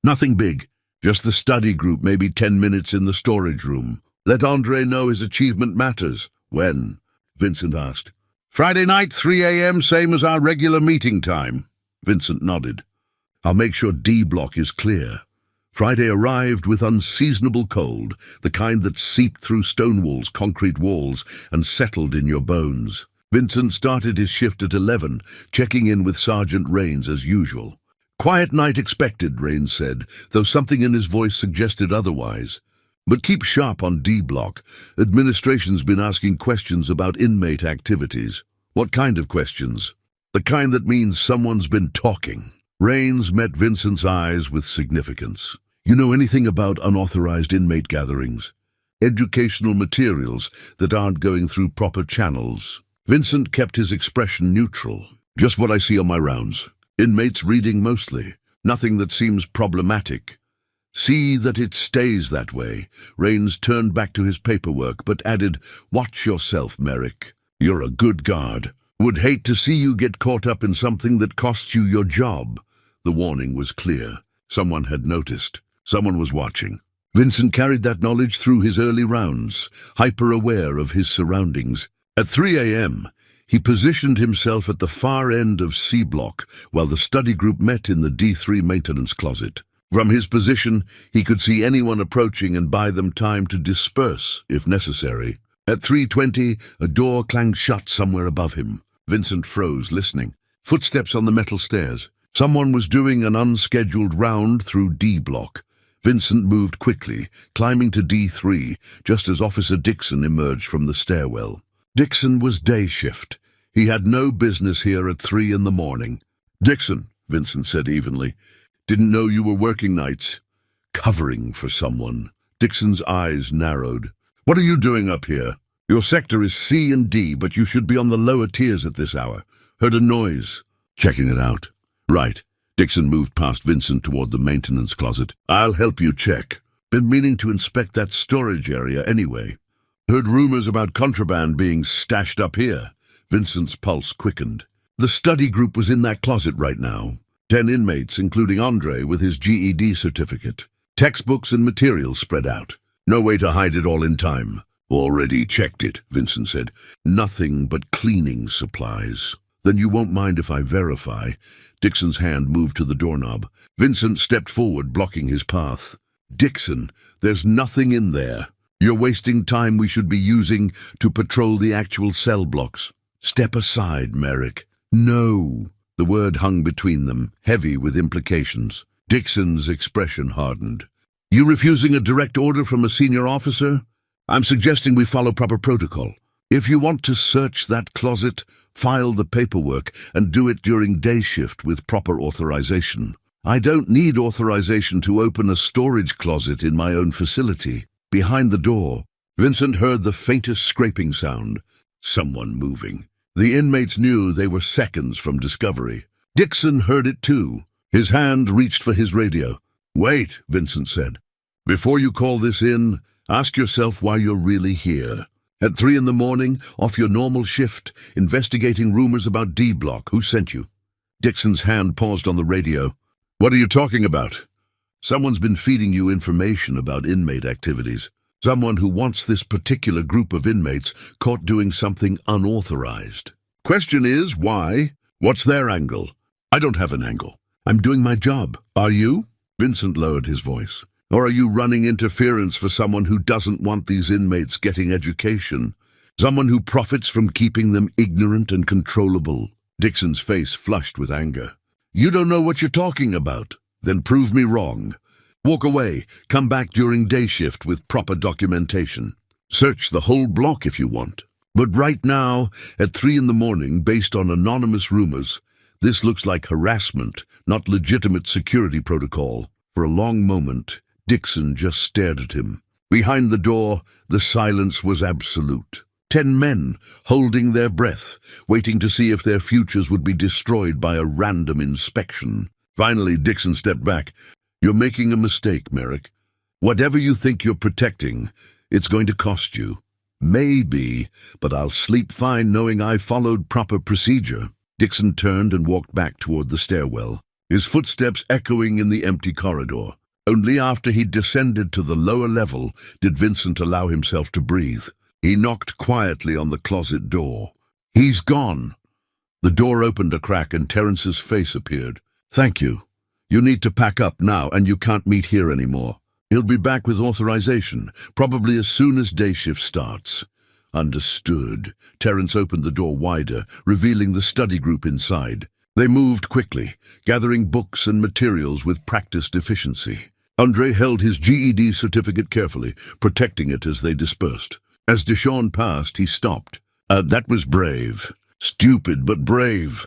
Nothing big, just the study group, maybe 10 minutes in the storage room. Let Andre know his achievement matters. When? Vincent asked. Friday night, 3 a.m., same as our regular meeting time. Vincent nodded. I'll make sure D block is clear. Friday arrived with unseasonable cold, the kind that seeped through stone walls, concrete walls, and settled in your bones. Vincent started his shift at 11, checking in with Sergeant Rains as usual. Quiet night expected, Rains said, though something in his voice suggested otherwise. But keep sharp on D block. Administration's been asking questions about inmate activities. What kind of questions? The kind that means someone's been talking. Rains met Vincent's eyes with significance. You know anything about unauthorized inmate gatherings? Educational materials that aren't going through proper channels? Vincent kept his expression neutral. Just what I see on my rounds. Inmates reading mostly. Nothing that seems problematic. See that it stays that way. Rains turned back to his paperwork, but added, Watch yourself, Merrick. You're a good guard. Would hate to see you get caught up in something that costs you your job. The warning was clear. Someone had noticed. Someone was watching. Vincent carried that knowledge through his early rounds, hyper-aware of his surroundings. At 3 a.m., he positioned himself at the far end of C block while the study group met in the D3 maintenance closet. From his position, he could see anyone approaching and buy them time to disperse, if necessary. At 3:20, a door clanged shut somewhere above him. Vincent froze, listening. Footsteps on the metal stairs. Someone was doing an unscheduled round through D block. Vincent moved quickly, climbing to D3, just as Officer Dixon emerged from the stairwell. Dixon was day shift. He had no business here at 3 in the morning. Dixon, Vincent said evenly. Didn't know you were working nights. Covering for someone. Dixon's eyes narrowed. What are you doing up here? Your sector is C and D, but you should be on the lower tiers at this hour. Heard a noise. Checking it out. Right. Dixon moved past Vincent toward the maintenance closet. I'll help you check. Been meaning to inspect that storage area anyway. Heard rumors about contraband being stashed up here. Vincent's pulse quickened. The study group was in that closet right now. 10 inmates, including Andre with his GED certificate. Textbooks and materials spread out. No way to hide it all in time. Already checked it, Vincent said. Nothing but cleaning supplies. Then you won't mind if I verify. Dixon's hand moved to the doorknob. Vincent stepped forward, blocking his path. Dixon, there's nothing in there. You're wasting time we should be using to patrol the actual cell blocks. Step aside, Merrick. No. The word hung between them, heavy with implications. Dixon's expression hardened. You refusing a direct order from a senior officer? I'm suggesting we follow proper protocol. If you want to search that closet, file the paperwork and do it during day shift with proper authorization. I don't need authorization to open a storage closet in my own facility. Behind the door, Vincent heard the faintest scraping sound. Someone moving. The inmates knew they were seconds from discovery. Dixon heard it too. His hand reached for his radio. Wait, Vincent said. Before you call this in, ask yourself why you're really here. At 3 in the morning, off your normal shift, investigating rumors about D block. Who sent you? Dixon's hand paused on the radio. What are you talking about? Someone's been feeding you information about inmate activities. Someone who wants this particular group of inmates caught doing something unauthorized. Question is, why? What's their angle? I don't have an angle. I'm doing my job. Are you? Vincent lowered his voice. Or are you running interference for someone who doesn't want these inmates getting education? Someone who profits from keeping them ignorant and controllable? Dixon's face flushed with anger. You don't know what you're talking about. Then prove me wrong. Walk away. Come back during day shift with proper documentation. Search the whole block if you want. But right now, at 3 in the morning, based on anonymous rumors, this looks like harassment, not legitimate security protocol. For a long moment, Dixon just stared at him. Behind the door, the silence was absolute. 10 men, holding their breath, waiting to see if their futures would be destroyed by a random inspection. Finally, Dixon stepped back. You're making a mistake, Merrick. Whatever you think you're protecting, it's going to cost you. Maybe, but I'll sleep fine knowing I followed proper procedure. Dixon turned and walked back toward the stairwell, his footsteps echoing in the empty corridor. Only after he'd descended to the lower level did Vincent allow himself to breathe. He knocked quietly on the closet door. "He's gone." The door opened a crack and Terence's face appeared. "Thank you. You need to pack up now and you can't meet here anymore. He'll be back with authorization, probably as soon as day shift starts." "Understood." Terence opened the door wider, revealing the study group inside. They moved quickly, gathering books and materials with practiced efficiency. Andre held his GED certificate carefully, protecting it as they dispersed. As Deshawn passed, he stopped. That was brave. Stupid, but brave.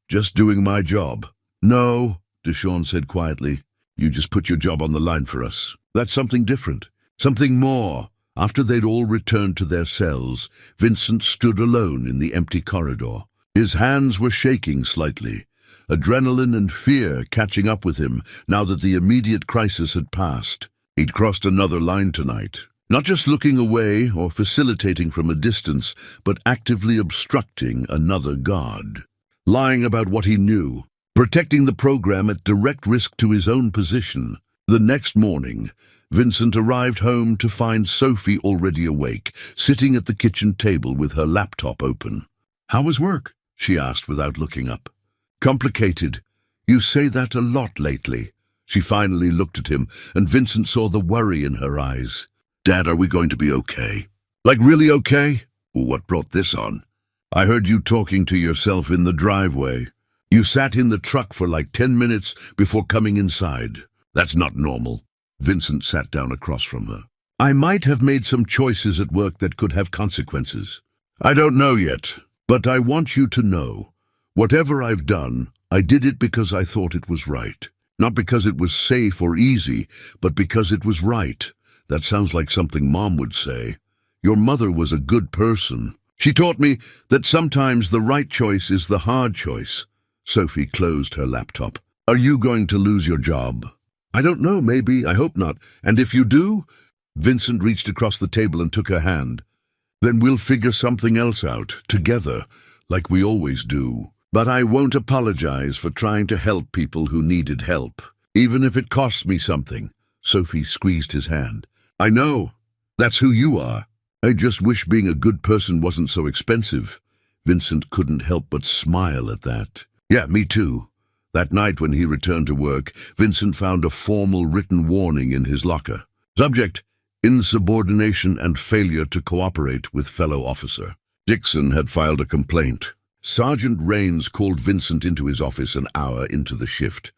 Just doing my job." "No," Deshawn said quietly. "You just put your job on the line for us. That's something different. Something more." After they'd all returned to their cells, Vincent stood alone in the empty corridor. His hands were shaking slightly, adrenaline and fear catching up with him now that the immediate crisis had passed. He'd crossed another line tonight, not just looking away or facilitating from a distance, but actively obstructing another guard. Lying about what he knew, protecting the program at direct risk to his own position. The next morning, Vincent arrived home to find Sophie already awake, sitting at the kitchen table with her laptop open. "How was work?" she asked without looking up. "Complicated. You say that a lot lately." She finally looked at him, and Vincent saw the worry in her eyes. "Dad, are we going to be okay?" "Like really okay?" "What brought this on?" "I heard you talking to yourself in the driveway. You sat in the truck for like 10 minutes before coming inside. That's not normal." Vincent sat down across from her. "I might have made some choices at work that could have consequences. I don't know yet, but I want you to know, whatever I've done, I did it because I thought it was right. Not because it was safe or easy, but because it was right." That sounds like something Mom would say. "Your mother was a good person. She taught me that sometimes the right choice is the hard choice." Sophie closed her laptop. "Are you going to lose your job?" "I don't know, maybe. I hope not. And if you do?" Vincent reached across the table and took her hand. "Then we'll figure something else out, together, like we always do. But I won't apologize for trying to help people who needed help, even if it costs me something." Sophie squeezed his hand. "I know. That's who you are. I just wish being a good person wasn't so expensive." Vincent couldn't help but smile at that. "Yeah, me too." That night when he returned to work, Vincent found a formal written warning in his locker. Subject: insubordination and failure to cooperate with fellow officer. Dixon had filed a complaint. Sergeant Rains called Vincent into his office an hour into the shift.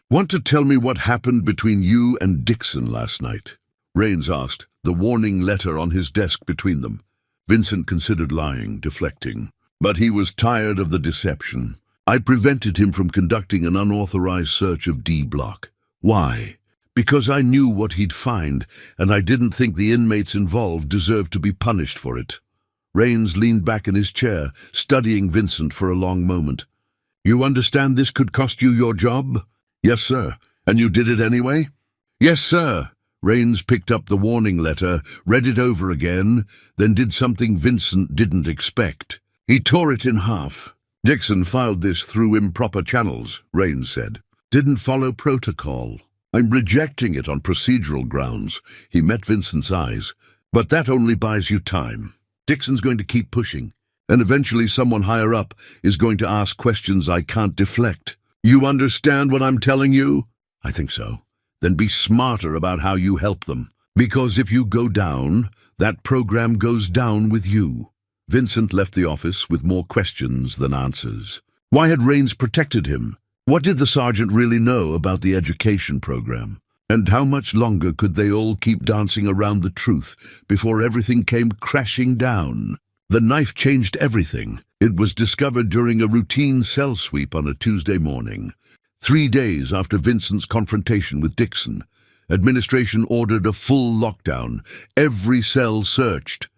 "Want to tell me what happened between you and Dixon last night?" Rains asked, the warning letter on his desk between them. Vincent considered lying, deflecting. But he was tired of the deception. "I prevented him from conducting an unauthorized search of D Block." "Why?" "Because I knew what he'd find, and I didn't think the inmates involved deserved to be punished for it." Rains leaned back in his chair, studying Vincent for a long moment. "You understand this could cost you your job?" "Yes, sir." "And you did it anyway?" "Yes, sir." Rains picked up the warning letter, read it over again, then did something Vincent didn't expect. He tore it in half. "Dixon filed this through improper channels," Rains said. "Didn't follow protocol. I'm rejecting it on procedural grounds." He met Vincent's eyes. "But that only buys you time. Dixon's going to keep pushing, and eventually someone higher up is going to ask questions I can't deflect. You understand what I'm telling you?" "I think so." "Then be smarter about how you help them. Because if you go down, that program goes down with you." Vincent left the office with more questions than answers. Why had Rains protected him? What did the sergeant really know about the education program? And how much longer could they all keep dancing around the truth before everything came crashing down? The knife changed everything. It was discovered during a routine cell sweep on a Tuesday morning. 3 days after Vincent's confrontation with Dixon, administration ordered a full lockdown. Every cell searched.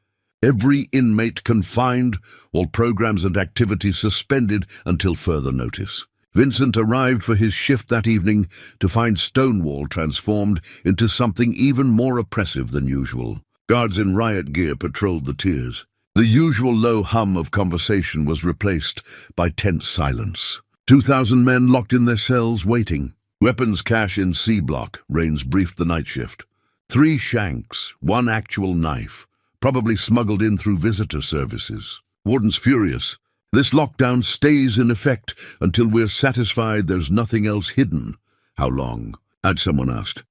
Every inmate confined, all programs and activities suspended until further notice. Vincent arrived for his shift that evening to find Stonewall transformed into something even more oppressive than usual. Guards in riot gear patrolled the tiers. The usual low hum of conversation was replaced by tense silence. 2,000 men locked in their cells waiting. Weapons cache in C block, Rains briefed the night shift. 3 shanks, 1 actual knife, probably smuggled in through visitor services. Warden's furious. This lockdown stays in effect until we're satisfied there's nothing else hidden. How long? Someone asked.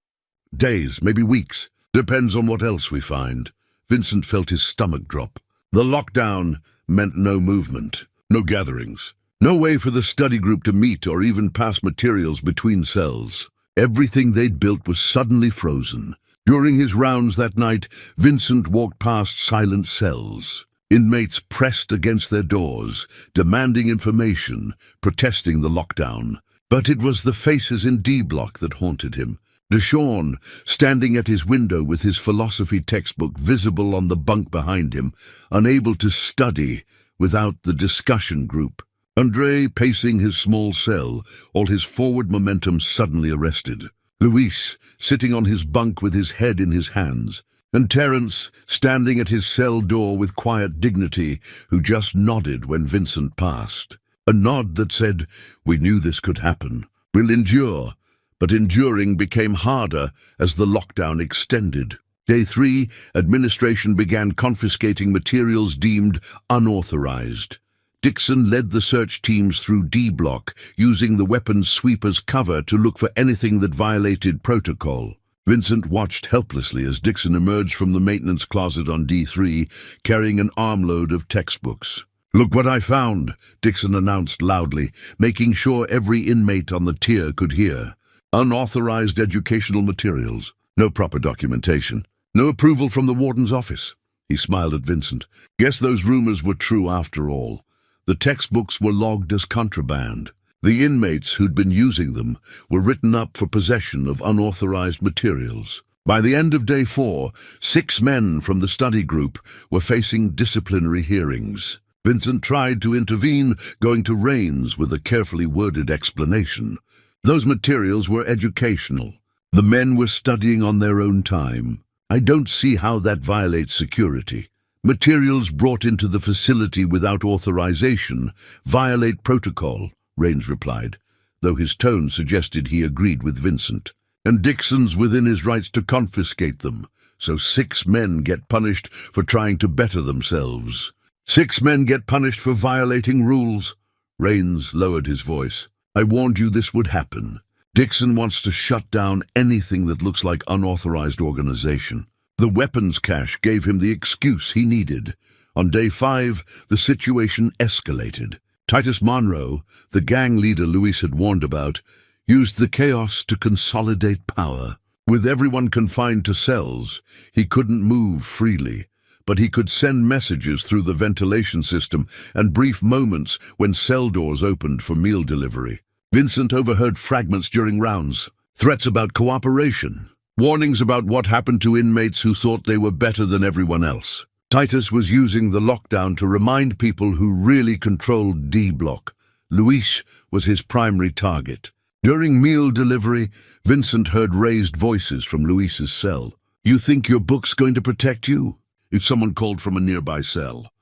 Days, maybe weeks. Depends on what else we find. Vincent felt his stomach drop. The lockdown meant no movement, no gatherings, no way for the study group to meet or even pass materials between cells. Everything they'd built was suddenly frozen. During his rounds that night, Vincent walked past silent cells. Inmates pressed against their doors, demanding information, protesting the lockdown. But it was the faces in D block that haunted him. Deshawn, standing at his window with his philosophy textbook visible on the bunk behind him, unable to study without the discussion group. Andre pacing his small cell, all his forward momentum suddenly arrested. Luis, sitting on his bunk with his head in his hands. And Terence, standing at his cell door with quiet dignity, who just nodded when Vincent passed. A nod that said, "We knew this could happen. We'll endure." But enduring became harder as the lockdown extended. Day 3, administration began confiscating materials deemed unauthorized. Dixon led the search teams through D block, using the weapons sweep as cover to look for anything that violated protocol. Vincent watched helplessly as Dixon emerged from the maintenance closet on D3, carrying an armload of textbooks. "Look what I found," Dixon announced loudly, making sure every inmate on the tier could hear. Unauthorized educational materials, no proper documentation, no approval from the warden's office. He smiled at Vincent. Guess those rumors were true after all. The textbooks were logged as contraband. The inmates who'd been using them were written up for possession of unauthorized materials. By the end of day 4, 6 men from the study group were facing disciplinary hearings. Vincent tried to intervene, going to Rains with a carefully worded explanation. Those materials were educational. The men were studying on their own time. I don't see how that violates security. Materials brought into the facility without authorization violate protocol, Rains replied, though his tone suggested he agreed with Vincent. And Dixon's within his rights to confiscate them, so 6 men get punished for trying to better themselves. 6 men get punished for violating rules. Rains lowered his voice. I warned you this would happen. Dixon wants to shut down anything that looks like unauthorized organization. The weapons cache gave him the excuse he needed. On day 5, the situation escalated. Titus Monroe, the gang leader Luis had warned about, used the chaos to consolidate power. With everyone confined to cells, he couldn't move freely, but he could send messages through the ventilation system and brief moments when cell doors opened for meal delivery. Vincent overheard fragments during rounds, threats about cooperation, warnings about what happened to inmates who thought they were better than everyone else. Titus was using the lockdown to remind people who really controlled D block. Luis was his primary target. During meal delivery, Vincent heard raised voices from Luis's cell. You think your book's going to protect you? If someone called from a nearby cell.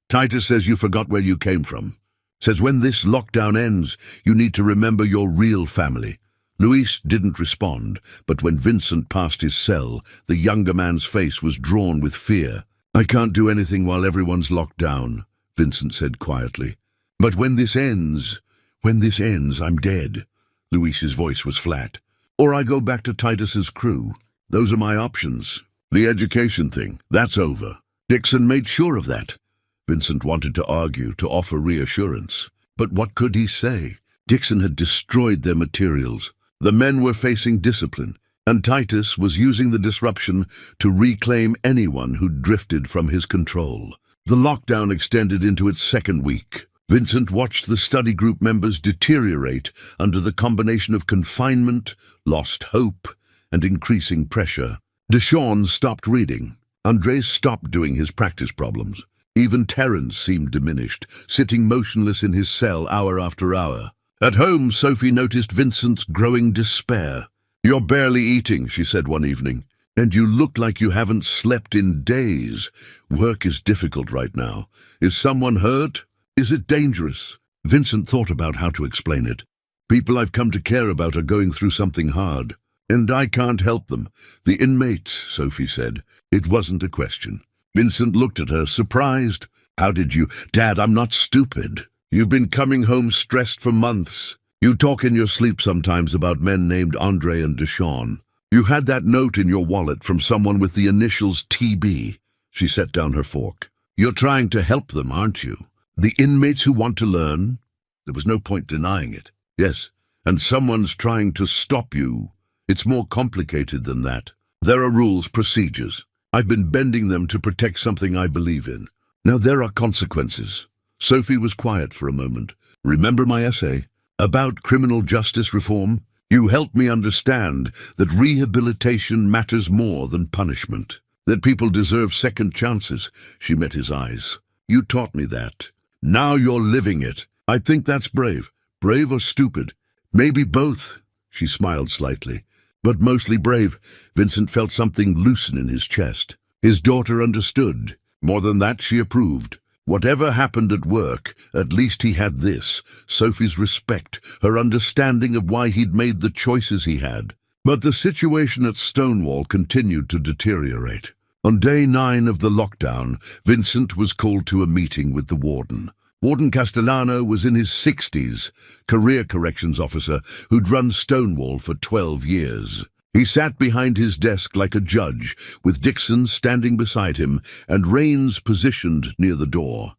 Titus says you forgot where you came from. Says when this lockdown ends, you need to remember your real family. Luis didn't respond, but when Vincent passed his cell, the younger man's face was drawn with fear. I can't do anything while everyone's locked down, Vincent said quietly. But when this ends, I'm dead. Luis's voice was flat. Or I go back to Titus's crew. Those are my options. The education thing, that's over. Dixon made sure of that. Vincent wanted to argue, to offer reassurance. But what could he say? Dixon had destroyed their materials. The men were facing discipline, and Titus was using the disruption to reclaim anyone who drifted from his control. The lockdown extended into its 2nd week. Vincent watched the study group members deteriorate under the combination of confinement, lost hope, and increasing pressure. Deshawn stopped reading. Andre stopped doing his practice problems. Even Terence seemed diminished, sitting motionless in his cell hour after hour. At home, Sophie noticed Vincent's growing despair. You're barely eating, she said one evening. And you look like you haven't slept in days. Work is difficult right now. Is someone hurt? Is it dangerous? Vincent thought about how to explain it. People I've come to care about are going through something hard, and I can't help them. The inmates, Sophie said. It wasn't a question. Vincent looked at her, surprised. How did you? Dad, I'm not stupid. You've been coming home stressed for months. You talk in your sleep sometimes about men named Andre and Deshawn. You had that note in your wallet from someone with the initials TB. She set down her fork. You're trying to help them, aren't you? The inmates who want to learn? There was no point denying it. Yes, and someone's trying to stop you. It's more complicated than that. There are rules, procedures. I've been bending them to protect something I believe in. Now there are consequences. Sophie was quiet for a moment. Remember my essay about criminal justice reform? You helped me understand that rehabilitation matters more than punishment, that people deserve second chances. She met his eyes. You taught me that. Now you're living it. I think that's brave. Brave or stupid? Maybe both. She smiled slightly. But mostly brave. Vincent felt something loosen in his chest. His daughter understood. More than that, she approved. Whatever happened at work, at least he had this, Sophie's respect, her understanding of why he'd made the choices he had. But the situation at Stonewall continued to deteriorate. On day 9 of the lockdown, Vincent was called to a meeting with the warden. Warden Castellano was in his 60s, career corrections officer who'd run Stonewall for 12 years. He sat behind his desk like a judge, with Dixon standing beside him and Rains positioned near the door.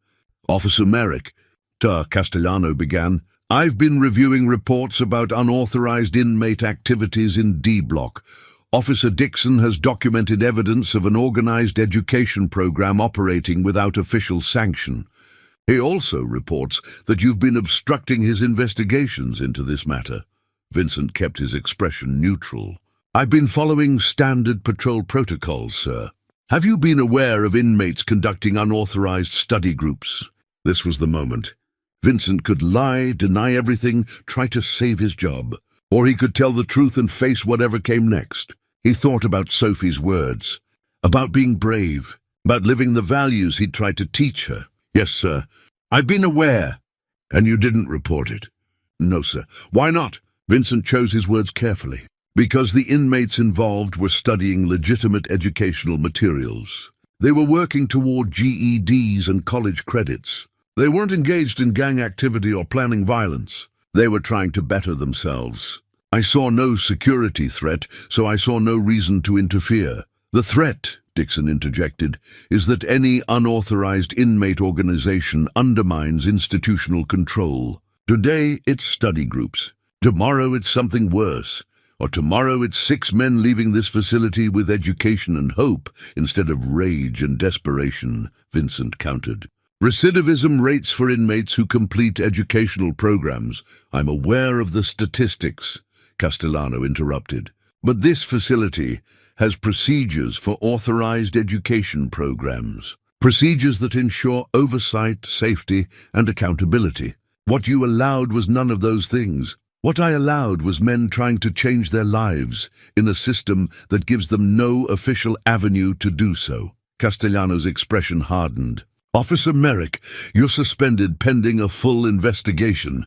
Officer Merrick, Castellano began, I've been reviewing reports about unauthorized inmate activities in D Block. Officer Dixon has documented evidence of an organized education program operating without official sanction. He also reports that you've been obstructing his investigations into this matter. Vincent kept his expression neutral. I've been following standard patrol protocols, sir. Have you been aware of inmates conducting unauthorized study groups? This was the moment. Vincent could lie, deny everything, try to save his job. Or he could tell the truth and face whatever came next. He thought about Sophie's words, about being brave, about living the values he'd tried to teach her. Yes, sir. I've been aware. And you didn't report it? No, sir. Why not? Vincent chose his words carefully. Because the inmates involved were studying legitimate educational materials. They were working toward GEDs and college credits. They weren't engaged in gang activity or planning violence. They were trying to better themselves. I saw no security threat, so I saw no reason to interfere. The threat, Dixon interjected, is that any unauthorized inmate organization undermines institutional control. Today, it's study groups. Tomorrow, it's something worse. Or tomorrow it's 6 men leaving this facility with education and hope instead of rage and desperation, Vincent countered. Recidivism rates for inmates who complete educational programs. I'm aware of the statistics, Castellano interrupted. But this facility has procedures for authorized education programs. Procedures that ensure oversight, safety, and accountability. What you allowed was none of those things. What I allowed was men trying to change their lives in a system that gives them no official avenue to do so. Castellano's expression hardened. Officer Merrick, you're suspended pending a full investigation.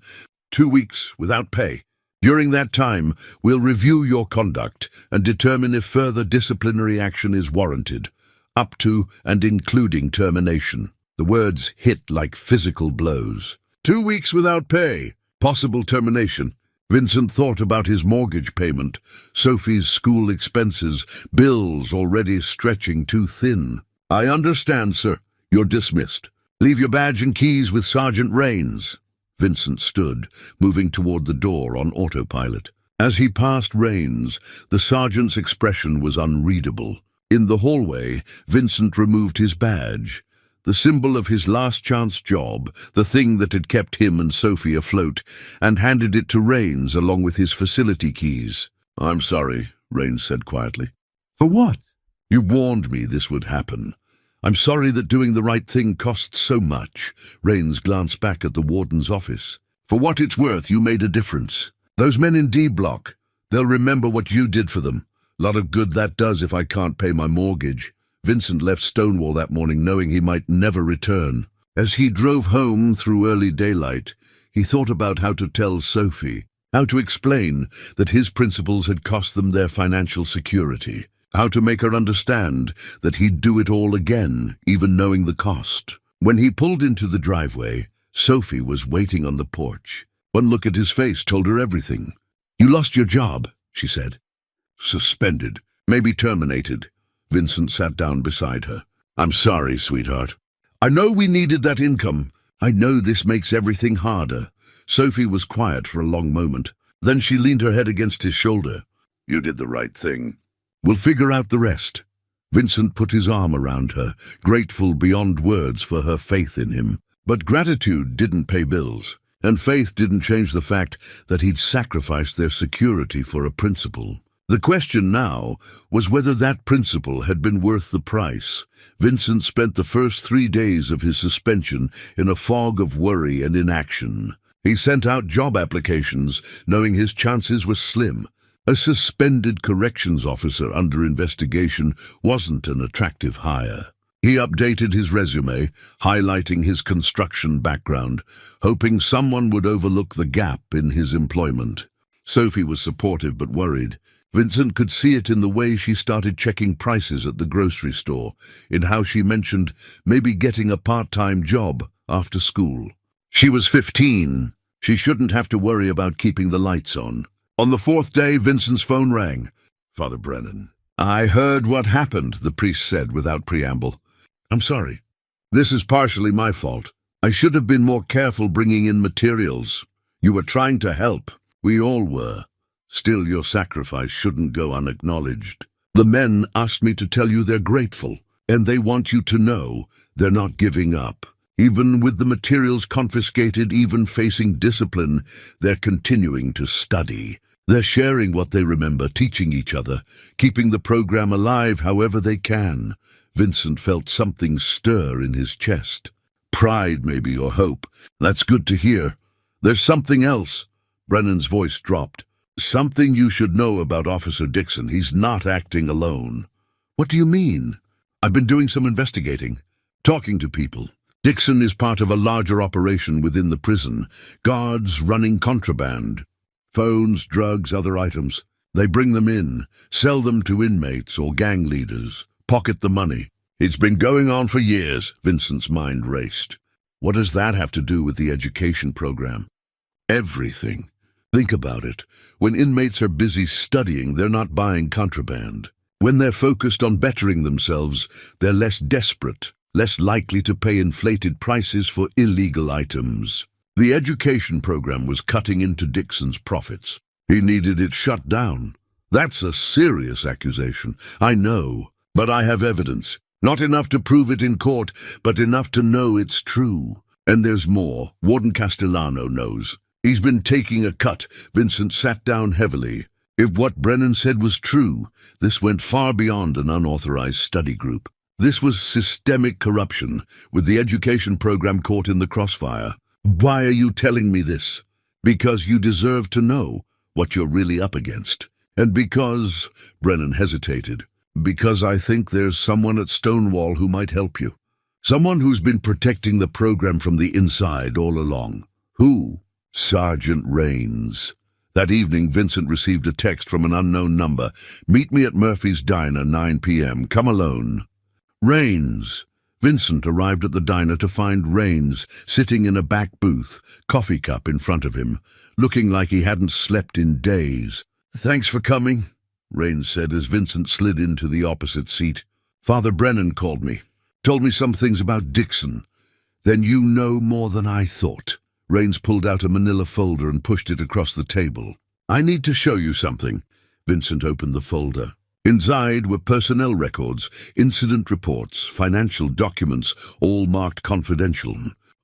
2 weeks without pay. During that time, we'll review your conduct and determine if further disciplinary action is warranted, up to and including termination. The words hit like physical blows. 2 weeks without pay. Possible termination. Vincent thought about his mortgage payment, Sophie's school expenses, bills already stretching too thin. I understand, sir. You're dismissed. Leave your badge and keys with Sergeant Rains. Vincent stood, moving toward the door on autopilot. As he passed Rains, the sergeant's expression was unreadable. In the hallway, Vincent removed his badge. The symbol of his last-chance job, the thing that had kept him and Sophie afloat, and handed it to Rains along with his facility keys. I'm sorry, Rains said quietly. For what? You warned me this would happen. I'm sorry that doing the right thing costs so much. Rains glanced back at the warden's office. For what it's worth, you made a difference. Those men in D Block, they'll remember what you did for them. Lot of good that does if I can't pay my mortgage. Vincent left Stonewall that morning knowing he might never return. As he drove home through early daylight, he thought about how to tell Sophie, how to explain that his principles had cost them their financial security, how to make her understand that he'd do it all again, even knowing the cost. When he pulled into the driveway, Sophie was waiting on the porch. One look at his face told her everything. "You lost your job," she said. "Suspended, maybe terminated." Vincent sat down beside her. "I'm sorry, sweetheart. I know we needed that income. I know this makes everything harder." Sophie was quiet for a long moment. Then she leaned her head against his shoulder. "You did the right thing. We'll figure out the rest." Vincent put his arm around her, grateful beyond words for her faith in him. But gratitude didn't pay bills, and faith didn't change the fact that he'd sacrificed their security for a principle. The question now was whether that principle had been worth the price. Vincent spent the first 3 days of his suspension in a fog of worry and inaction. He sent out job applications, knowing his chances were slim. A suspended corrections officer under investigation wasn't an attractive hire. He updated his resume, highlighting his construction background, hoping someone would overlook the gap in his employment. Sophie was supportive but worried. Vincent could see it in the way she started checking prices at the grocery store, in how she mentioned maybe getting a part-time job after school. She was 15. She shouldn't have to worry about keeping the lights on. On the 4th day, Vincent's phone rang. "Father Brennan." "I heard what happened," the priest said without preamble. "I'm sorry. This is partially my fault. I should have been more careful bringing in materials. You were trying to help. We all were. Still, your sacrifice shouldn't go unacknowledged. The men asked me to tell you they're grateful, and they want you to know they're not giving up. Even with the materials confiscated, even facing discipline, they're continuing to study. They're sharing what they remember, teaching each other, keeping the program alive however they can." Vincent felt something stir in his chest. Pride, maybe, or hope. "That's good to hear. There's something else." Brennan's voice dropped. "Something you should know about Officer Dixon. He's not acting alone." "What do you mean?" "I've been doing some investigating, talking to people. Dixon is part of a larger operation within the prison. Guards running contraband. Phones, drugs, other items. They bring them in, sell them to inmates or gang leaders, pocket the money. It's been going on for years." Vincent's mind raced. What does that have to do with the education program? Everything. Think about it. When inmates are busy studying, they're not buying contraband. When they're focused on bettering themselves, they're less desperate, less likely to pay inflated prices for illegal items. The education program was cutting into Dixon's profits. He needed it shut down. That's a serious accusation. I know, but I have evidence. Not enough to prove it in court, but enough to know it's true. And there's more. Warden Castellano knows. He's been taking a cut. Vincent sat down heavily. If what Brennan said was true, this went far beyond an unauthorized study group. This was systemic corruption, with the education program caught in the crossfire. "Why are you telling me this?" "Because you deserve to know what you're really up against. And because," Brennan hesitated, "because I think there's someone at Stonewall who might help you. Someone who's been protecting the program from the inside all along." "Who?" "Sergeant Rains." That evening, Vincent received a text from an unknown number. "Meet me at Murphy's Diner, 9 p.m. Come alone." Rains. Vincent arrived at the diner to find Rains sitting in a back booth, coffee cup in front of him, looking like he hadn't slept in days. "Thanks for coming," Rains said as Vincent slid into the opposite seat. "Father Brennan called me. Told me some things about Dixon." "Then you know more than I thought." Rains pulled out a manila folder and pushed it across the table. "I need to show you something." Vincent opened the folder. Inside were personnel records, incident reports, financial documents, all marked confidential.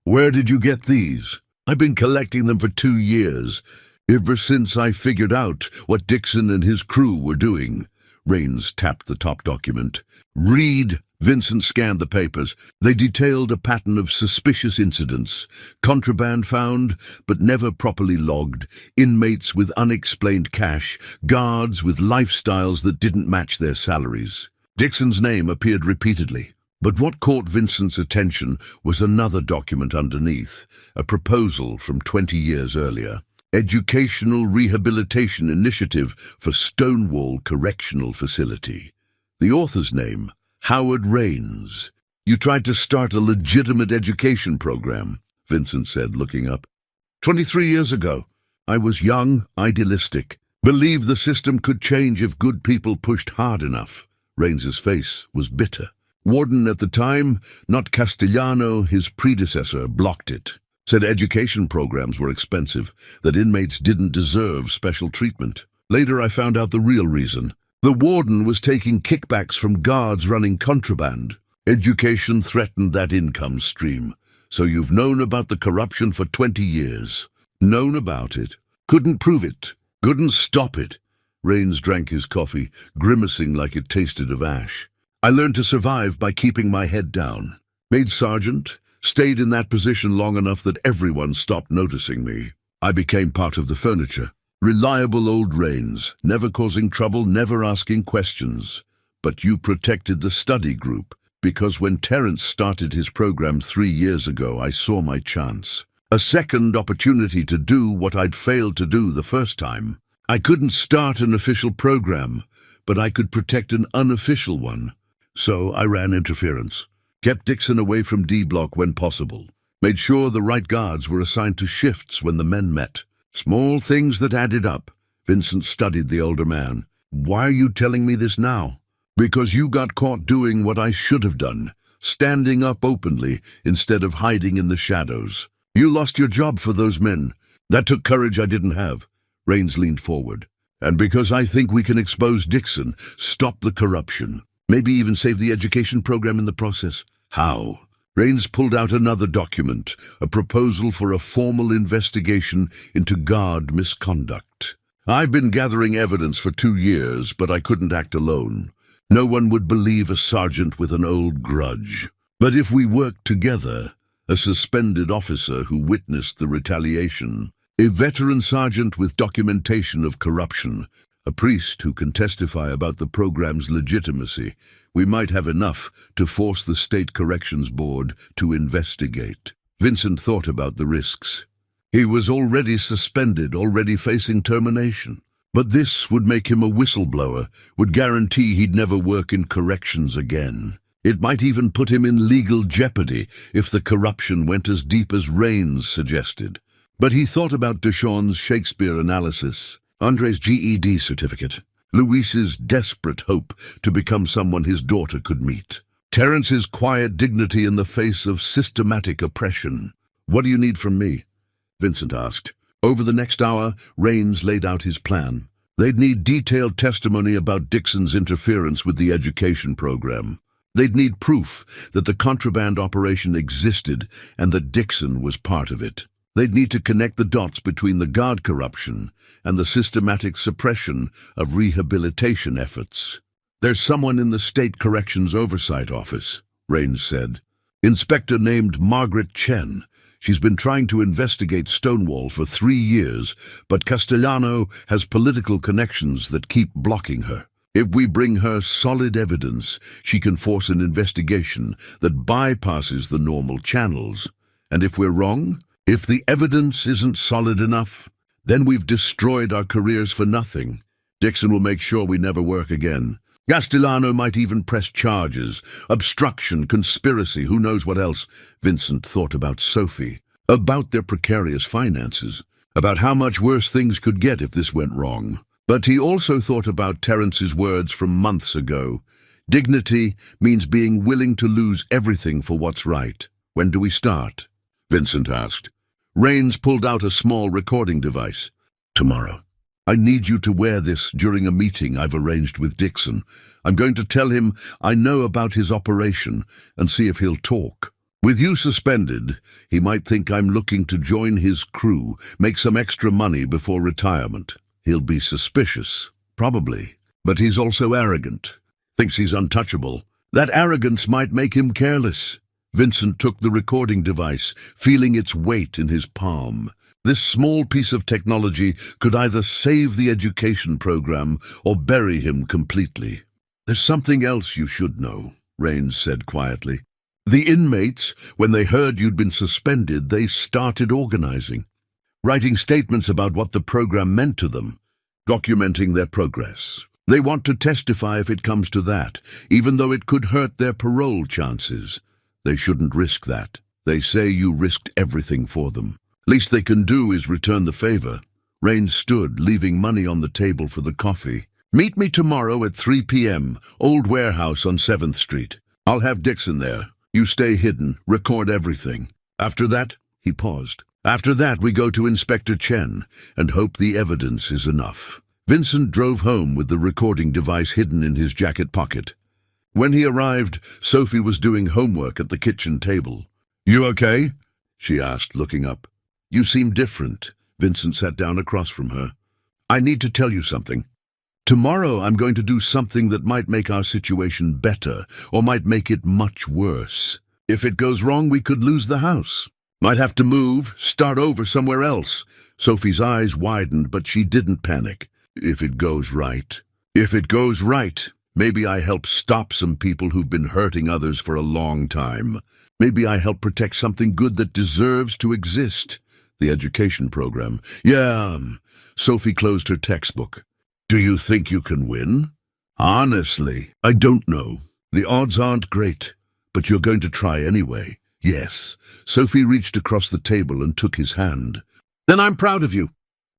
"Where did you get these?" "I've been collecting them for 2 years, ever since I figured out what Dixon and his crew were doing." Rains tapped the top document. Read. Vincent scanned the papers. They detailed a pattern of suspicious incidents. Contraband found, but never properly logged. Inmates with unexplained cash. Guards with lifestyles that didn't match their salaries. Dixon's name appeared repeatedly. But what caught Vincent's attention was another document underneath, a proposal from 20 years earlier. Educational Rehabilitation Initiative for Stonewall Correctional Facility. The author's name, Howard Rains. You tried to start a legitimate education program, Vincent said, looking up. 23 years ago. I was young, idealistic. Believed the system could change if good people pushed hard enough. Rains's face was bitter. Warden at the time, not Castellano, his predecessor, blocked it. Said education programs were expensive, that inmates didn't deserve special treatment. Later I found out the real reason. The warden was taking kickbacks from guards running contraband. Education threatened that income stream. So you've known about the corruption for 20 years. Known about it. Couldn't prove it. Couldn't stop it. Rains drank his coffee, grimacing like it tasted of ash. I learned to survive by keeping my head down. Made sergeant, stayed in that position long enough that everyone stopped noticing me. I became part of the furniture. Reliable old Rains, never causing trouble, never asking questions. But you protected the study group, because when Terence started his program 3 years ago, I saw my chance. A second opportunity to do what I'd failed to do the first time. I couldn't start an official program, but I could protect an unofficial one. So I ran interference. Kept Dixon away from D Block when possible. Made sure the right guards were assigned to shifts when the men met. Small things that added up. Vincent studied the older man. Why are you telling me this now? Because you got caught doing what I should have done, standing up openly instead of hiding in the shadows. You lost your job for those men. That took courage I didn't have. Rains leaned forward. And because I think we can expose Dixon, stop the corruption, maybe even save the education program in the process. How? Rains pulled out another document, a proposal for a formal investigation into guard misconduct. I've been gathering evidence for 2 years, but I couldn't act alone. No one would believe a sergeant with an old grudge. But if we worked together, a suspended officer who witnessed the retaliation, a veteran sergeant with documentation of corruption, a priest who can testify about the program's legitimacy, we might have enough to force the State Corrections Board to investigate. Vincent thought about the risks. He was already suspended, already facing termination. But this would make him a whistleblower, would guarantee he'd never work in corrections again. It might even put him in legal jeopardy if the corruption went as deep as Rains suggested. But he thought about Deshawn's Shakespeare analysis, Andre's GED certificate, Luis's desperate hope to become someone his daughter could meet, Terence's quiet dignity in the face of systematic oppression. What do you need from me? Vincent asked. Over the next hour, Rains laid out his plan. They'd need detailed testimony about Dixon's interference with the education program. They'd need proof that the contraband operation existed and that Dixon was part of it. They'd need to connect the dots between the guard corruption and the systematic suppression of rehabilitation efforts. There's someone in the State Corrections Oversight Office, Rains said. Inspector named Margaret Chen. She's been trying to investigate Stonewall for 3 years, but Castellano has political connections that keep blocking her. If we bring her solid evidence, she can force an investigation that bypasses the normal channels. And if we're wrong, if the evidence isn't solid enough, then we've destroyed our careers for nothing. Dixon will make sure we never work again. Castellano might even press charges, obstruction, conspiracy, who knows what else. Vincent thought about Sophie, about their precarious finances, about how much worse things could get if this went wrong. But he also thought about Terence's words from months ago. Dignity means being willing to lose everything for what's right. When do we start? Vincent asked. Rains pulled out a small recording device. Tomorrow. I need you to wear this during a meeting I've arranged with Dixon. I'm going to tell him I know about his operation and see if he'll talk. With you suspended, he might think I'm looking to join his crew, make some extra money before retirement. He'll be suspicious, probably. But he's also arrogant. Thinks he's untouchable. That arrogance might make him careless. Vincent took the recording device, feeling its weight in his palm. This small piece of technology could either save the education program or bury him completely. "There's something else you should know," Rains said quietly. "The inmates, when they heard you'd been suspended, they started organizing, writing statements about what the program meant to them, documenting their progress. They want to testify if it comes to that, even though it could hurt their parole chances. They shouldn't risk that. They say you risked everything for them. Least they can do is return the favor." Rains stood, leaving money on the table for the coffee. "Meet me tomorrow at 3 p.m., Old Warehouse on 7th Street. I'll have Dixon there. You stay hidden, record everything. After that," he paused, "after that we go to Inspector Chen and hope the evidence is enough." Vincent drove home with the recording device hidden in his jacket pocket. When he arrived, Sophie was doing homework at the kitchen table. "You okay?" she asked, looking up. "You seem different." Vincent sat down across from her. "I need to tell you something. Tomorrow I'm going to do something that might make our situation better, or might make it much worse. If it goes wrong, we could lose the house. Might have to move, start over somewhere else." Sophie's eyes widened, but she didn't panic. "If it goes right. If it goes right, maybe I help stop some people who've been hurting others for a long time. Maybe I help protect something good that deserves to exist." The education program. "Yeah." Sophie closed her textbook. "Do you think you can win?" "Honestly, I don't know. The odds aren't great, but you're going to try anyway." "Yes." Sophie reached across the table and took his hand. "Then I'm proud of you."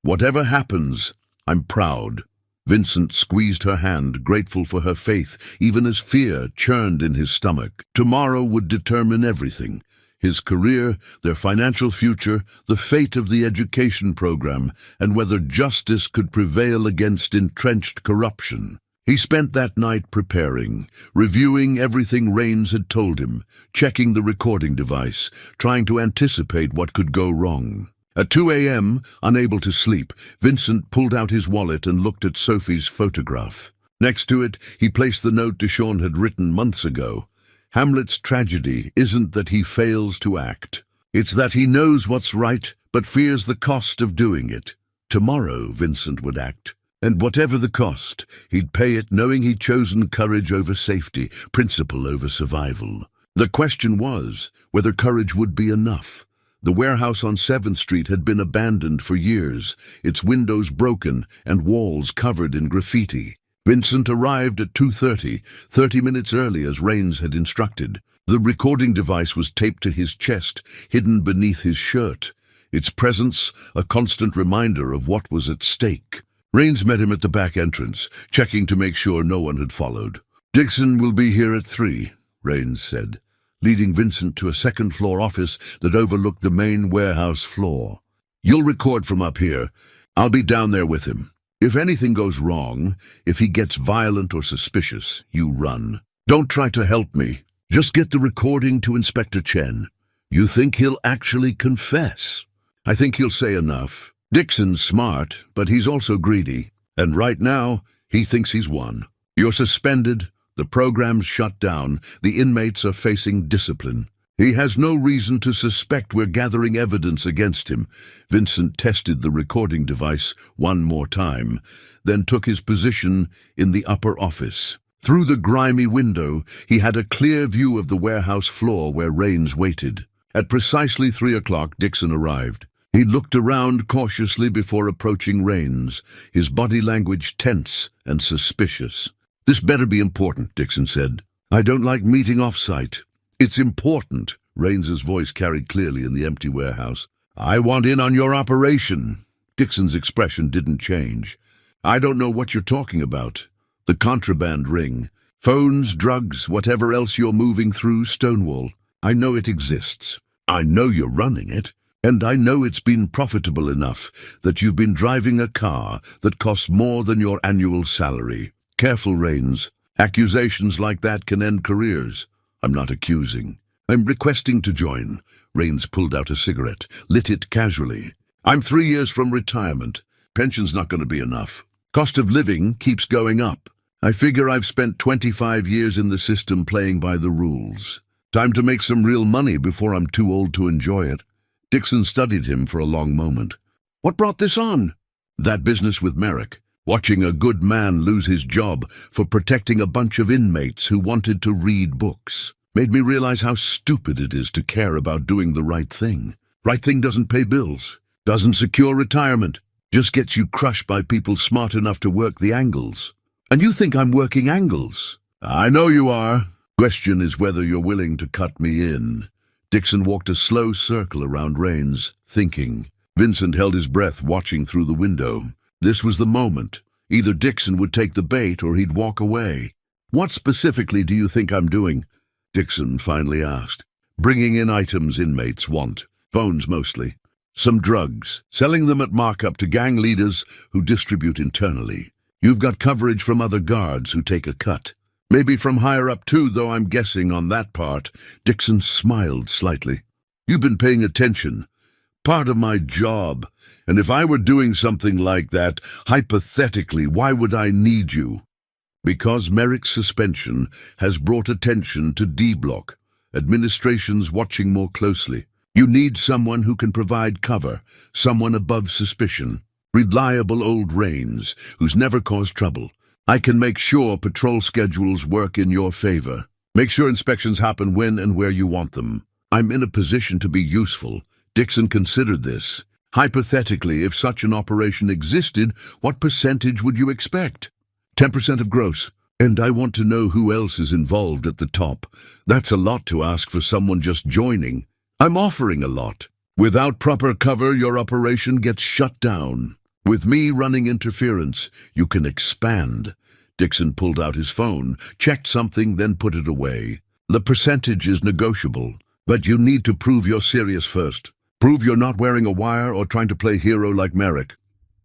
"Whatever happens, I'm proud." Vincent squeezed her hand, grateful for her faith, even as fear churned in his stomach. Tomorrow would determine everything. His career, their financial future, the fate of the education program, and whether justice could prevail against entrenched corruption. He spent that night preparing, reviewing everything Rains had told him, checking the recording device, trying to anticipate what could go wrong. At 2 a.m., unable to sleep, Vincent pulled out his wallet and looked at Sophie's photograph. Next to it, he placed the note Deshawn had written months ago. Hamlet's tragedy isn't that he fails to act. It's that he knows what's right, but fears the cost of doing it. Tomorrow, Vincent would act. And whatever the cost, he'd pay it knowing he'd chosen courage over safety, principle over survival. The question was whether courage would be enough. The warehouse on 7th Street had been abandoned for years, its windows broken and walls covered in graffiti. Vincent arrived at 2:30, 30 minutes early as Rains had instructed. The recording device was taped to his chest, hidden beneath his shirt. Its presence, a constant reminder of what was at stake. Rains met him at the back entrance, checking to make sure no one had followed. "Dixon will be here at 3, Rains said, leading Vincent to a second-floor office that overlooked the main warehouse floor. "You'll record from up here. I'll be down there with him. If anything goes wrong, if he gets violent or suspicious, you run. Don't try to help me. Just get the recording to Inspector Chen. You think he'll actually confess?" "I think he'll say enough. Dixon's smart, but he's also greedy. And right now, he thinks he's won. You're suspended. The program's shut down. The inmates are facing discipline. He has no reason to suspect we're gathering evidence against him." Vincent tested the recording device one more time, then took his position in the upper office. Through the grimy window, he had a clear view of the warehouse floor where Rains waited. At precisely 3 o'clock, Dixon arrived. He looked around cautiously before approaching Rains, his body language tense and suspicious. "This better be important," Dixon said. "I don't like meeting off-site." "It's important," Rains's voice carried clearly in the empty warehouse. "I want in on your operation." Dixon's expression didn't change. "I don't know what you're talking about." "The contraband ring. Phones, drugs, whatever else you're moving through Stonewall. I know it exists. I know you're running it. And I know it's been profitable enough that you've been driving a car that costs more than your annual salary. Careful, Rains. Accusations like that can end careers." "I'm not accusing. I'm requesting to join." Rains pulled out a cigarette, lit it casually. "I'm 3 years from retirement. Pension's not going to be enough. Cost of living keeps going up. I figure I've spent 25 years in the system playing by the rules. Time to make some real money before I'm too old to enjoy it. Dixon studied him for a long moment. What brought this on? That business with Merrick. Watching a good man lose his job for protecting a bunch of inmates who wanted to read books made me realize how stupid it is to care about doing the right thing. Right thing doesn't pay bills, doesn't secure retirement, just gets you crushed by people smart enough to work the angles. And you think I'm working angles? I know you are. Question is whether you're willing to cut me in. Dixon walked a slow circle around Rains, thinking. Vincent held his breath, watching through the window. This was the moment. Either Dixon would take the bait or he'd walk away. What specifically do you think I'm doing? Dixon finally asked. Bringing in items inmates want. Phones mostly. Some drugs. Selling them at markup to gang leaders who distribute internally. You've got coverage from other guards who take a cut. Maybe from higher up too, though I'm guessing on that part. Dixon smiled slightly. You've been paying attention. Part of my job. And if I were doing something like that, hypothetically, why would I need you? Because Merrick's suspension has brought attention to D-Block. Administration's watching more closely. You need someone who can provide cover, someone above suspicion. Reliable old Rains, who's never caused trouble. I can make sure patrol schedules work in your favor. Make sure inspections happen when and where you want them. I'm in a position to be useful. Dixon considered this. Hypothetically, if such an operation existed, what percentage would you expect? 10% of gross. And I want to know who else is involved at the top. That's a lot to ask for someone just joining. I'm offering a lot. Without proper cover, your operation gets shut down. With me running interference, you can expand. Dixon pulled out his phone, checked something, then put it away. The percentage is negotiable, but you need to prove you're serious first. Prove you're not wearing a wire or trying to play hero like Merrick.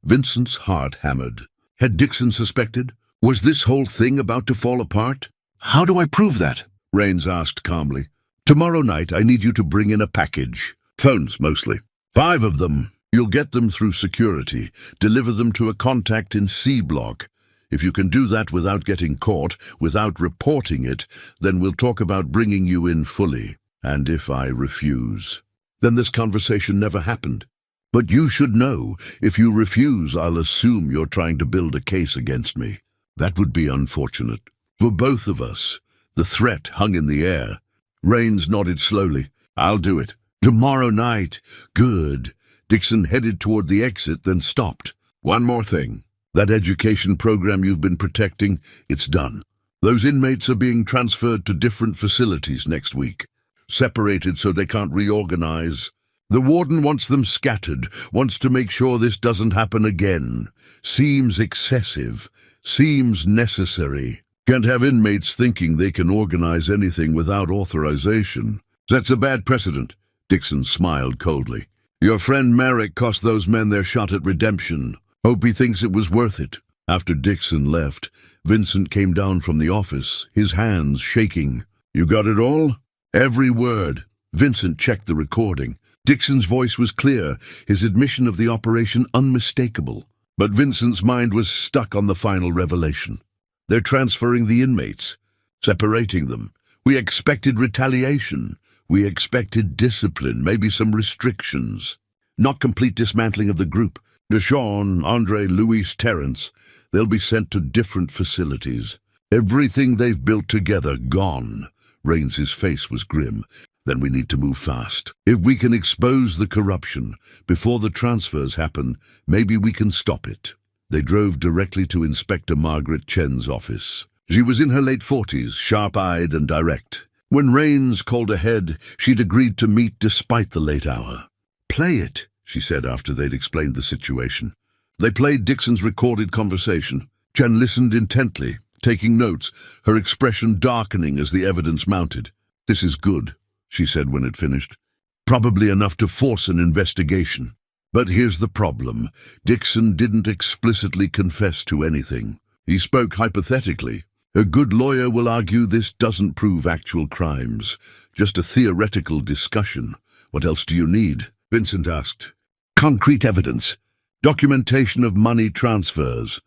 Vincent's heart hammered. Had Dixon suspected? Was this whole thing about to fall apart? How do I prove that? Rains asked calmly. Tomorrow night, I need you to bring in a package. Phones, mostly. 5 of them. You'll get them through security. Deliver them to a contact in C-Block. If you can do that without getting caught, without reporting it, then we'll talk about bringing you in fully. And if I refuse, then this conversation never happened. But you should know, if you refuse, I'll assume you're trying to build a case against me. That would be unfortunate. For both of us. The threat hung in the air. Rains nodded slowly. I'll do it. Tomorrow night. Good. Dixon headed toward the exit, then stopped. One more thing. That education program you've been protecting, it's done. Those inmates are being transferred to different facilities next week. Separated so they can't reorganize. The warden wants them scattered, wants to make sure this doesn't happen again. Seems excessive. Seems necessary. Can't have inmates thinking they can organize anything without authorization. That's a bad precedent. Dixon smiled coldly. Your friend Merrick cost those men their shot at redemption. Hope he thinks it was worth it. After Dixon left, Vincent came down from the office, his hands shaking. You got it all? Every word. Vincent checked the recording. Dixon's voice was clear, his admission of the operation unmistakable. But Vincent's mind was stuck on the final revelation. They're transferring the inmates, separating them. We expected retaliation. We expected discipline, maybe some restrictions. Not complete dismantling of the group. Deshawn, Andre, Luis, Terrence. They'll be sent to different facilities. Everything they've built together, gone. Rains's face was grim. Then we need to move fast. If we can expose the corruption before the transfers happen, maybe we can stop it. They drove directly to Inspector Margaret Chen's office. She was in her late 40s, sharp-eyed and direct. When Rains called ahead, she'd agreed to meet despite the late hour. Play it, she said after they'd explained the situation. They played Dixon's recorded conversation. Chen listened intently, taking notes, her expression darkening as the evidence mounted. This is good, she said when it finished. Probably enough to force an investigation. But here's the problem. Dixon didn't explicitly confess to anything. He spoke hypothetically. A good lawyer will argue this doesn't prove actual crimes. Just a theoretical discussion. What else do you need? Vincent asked. Concrete evidence. Documentation of money transfers.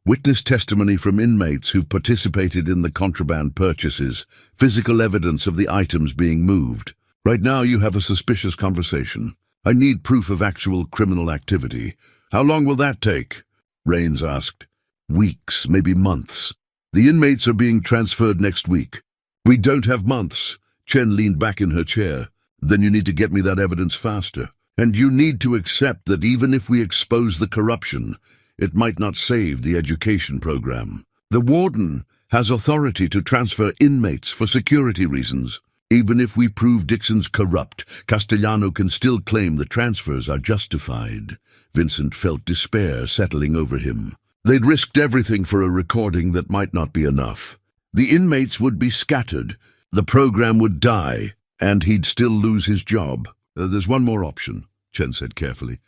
Witness testimony from inmates who've participated in the contraband purchases, physical evidence of the items being moved. Right now you have a suspicious conversation. I need proof of actual criminal activity. How long will that take? Rains asked. Weeks, maybe months. The inmates are being transferred next week. We don't have months. Chen leaned back in her chair. Then you need to get me that evidence faster. And you need to accept that even if we expose the corruption, it might not save the education program. The warden has authority to transfer inmates for security reasons. Even if we prove Dixon's corrupt, Castellano can still claim the transfers are justified. Vincent felt despair settling over him. They'd risked everything for a recording that might not be enough. The inmates would be scattered, the program would die, and he'd still lose his job. There's one more option, Chen said carefully.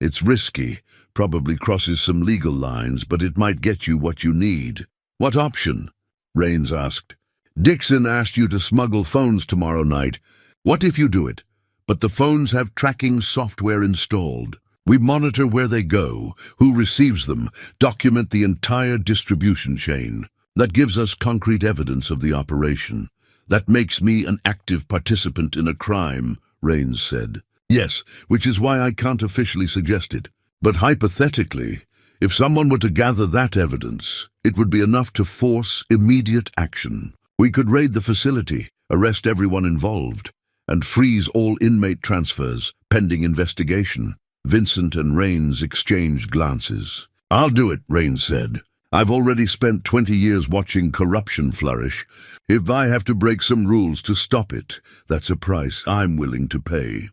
It's risky, probably crosses some legal lines, but it might get you what you need. What option? Rains asked. Dixon asked you to smuggle phones tomorrow night. What if you do it? But the phones have tracking software installed. We monitor where they go, who receives them, document the entire distribution chain. That gives us concrete evidence of the operation. That makes me an active participant in a crime, Rains said. Yes, which is why I can't officially suggest it. But hypothetically, if someone were to gather that evidence, it would be enough to force immediate action. We could raid the facility, arrest everyone involved, and freeze all inmate transfers, pending investigation. Vincent and Rains exchanged glances. I'll do it, Rains said. I've already spent 20 years watching corruption flourish. If I have to break some rules to stop it, that's a price I'm willing to pay.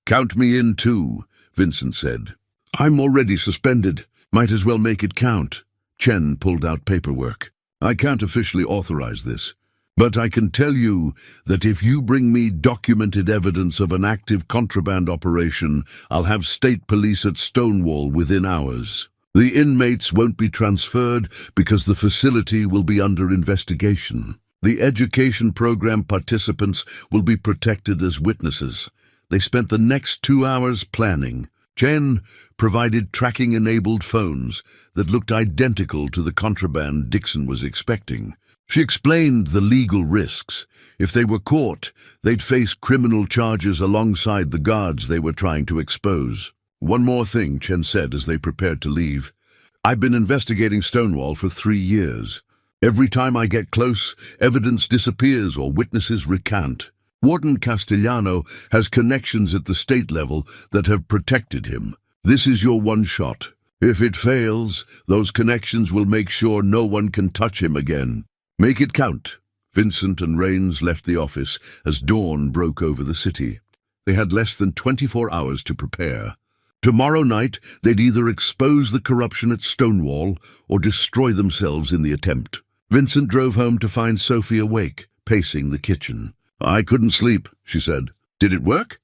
Count me in too, Vincent said. I'm already suspended. Might as well make it count. Chen pulled out paperwork. I can't officially authorize this, but I can tell you that if you bring me documented evidence of an active contraband operation, I'll have state police at Stonewall within hours. The inmates won't be transferred because the facility will be under investigation. The education program participants will be protected as witnesses. They spent the next 2 hours planning. Chen provided tracking-enabled phones that looked identical to the contraband Dixon was expecting. She explained the legal risks. If they were caught, they'd face criminal charges alongside the guards they were trying to expose. One more thing, Chen said as they prepared to leave. I've been investigating Stonewall for 3 years. Every time I get close, evidence disappears or witnesses recant. Warden Castellano has connections at the state level that have protected him. This is your one shot. If it fails, those connections will make sure no one can touch him again. Make it count. Vincent and Rains left the office as dawn broke over the city. They had less than 24 hours to prepare. Tomorrow night, they'd either expose the corruption at Stonewall or destroy themselves in the attempt. Vincent drove home to find Sophie awake, pacing the kitchen. I couldn't sleep, she said. Did it work?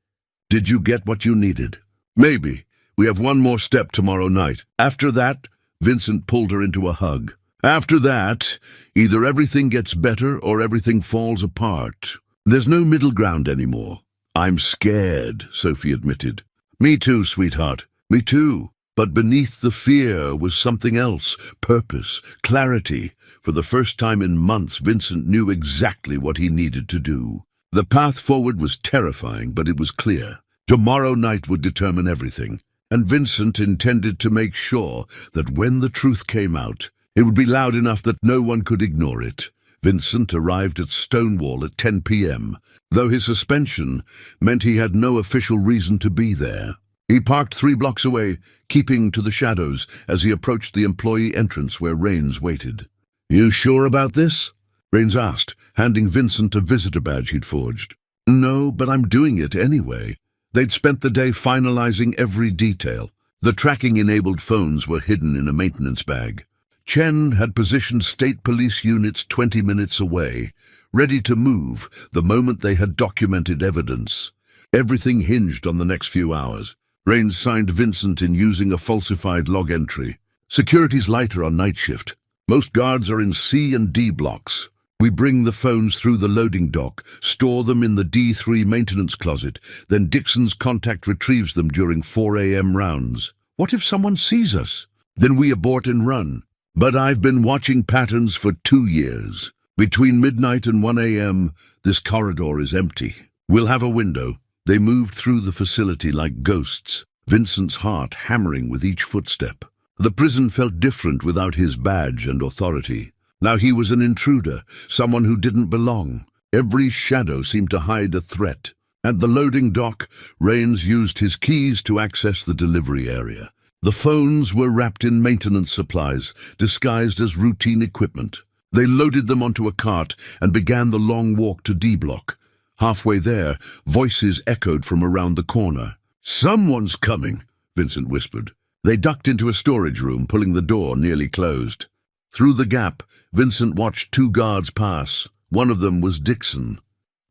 Did you get what you needed? Maybe. We have one more step tomorrow night. After that, Vincent pulled her into a hug. After that, either everything gets better or everything falls apart. There's no middle ground anymore. I'm scared, Sophie admitted. Me too, sweetheart. Me too. But beneath the fear was something else, purpose, clarity. For the first time in months, Vincent knew exactly what he needed to do. The path forward was terrifying, but it was clear. Tomorrow night would determine everything, and Vincent intended to make sure that when the truth came out, it would be loud enough that no one could ignore it. Vincent arrived at Stonewall at 10 p.m., though his suspension meant he had no official reason to be there. He parked 3 blocks away, keeping to the shadows as he approached the employee entrance where Rains waited. You sure about this? Rains asked, handing Vincent a visitor badge he'd forged. No, but I'm doing it anyway. They'd spent the day finalizing every detail. The tracking-enabled phones were hidden in a maintenance bag. Chen had positioned state police units 20 minutes away, ready to move the moment they had documented evidence. Everything hinged on the next few hours. Rains signed Vincent in using a falsified log entry. Security's lighter on night shift. Most guards are in C and D blocks. We bring the phones through the loading dock, store them in the D3 maintenance closet, then Dixon's contact retrieves them during 4 a.m. rounds. What if someone sees us? Then we abort and run. But I've been watching patterns for 2 years. Between midnight and 1 a.m., this corridor is empty. We'll have a window. They moved through the facility like ghosts, Vincent's heart hammering with each footstep. The prison felt different without his badge and authority. Now he was an intruder, someone who didn't belong. Every shadow seemed to hide a threat. At the loading dock, Rains used his keys to access the delivery area. The phones were wrapped in maintenance supplies, disguised as routine equipment. They loaded them onto a cart and began the long walk to D Block. Halfway there, voices echoed from around the corner. "Someone's coming," Vincent whispered. They ducked into a storage room, pulling the door nearly closed. Through the gap, Vincent watched 2 guards pass. One of them was Dixon.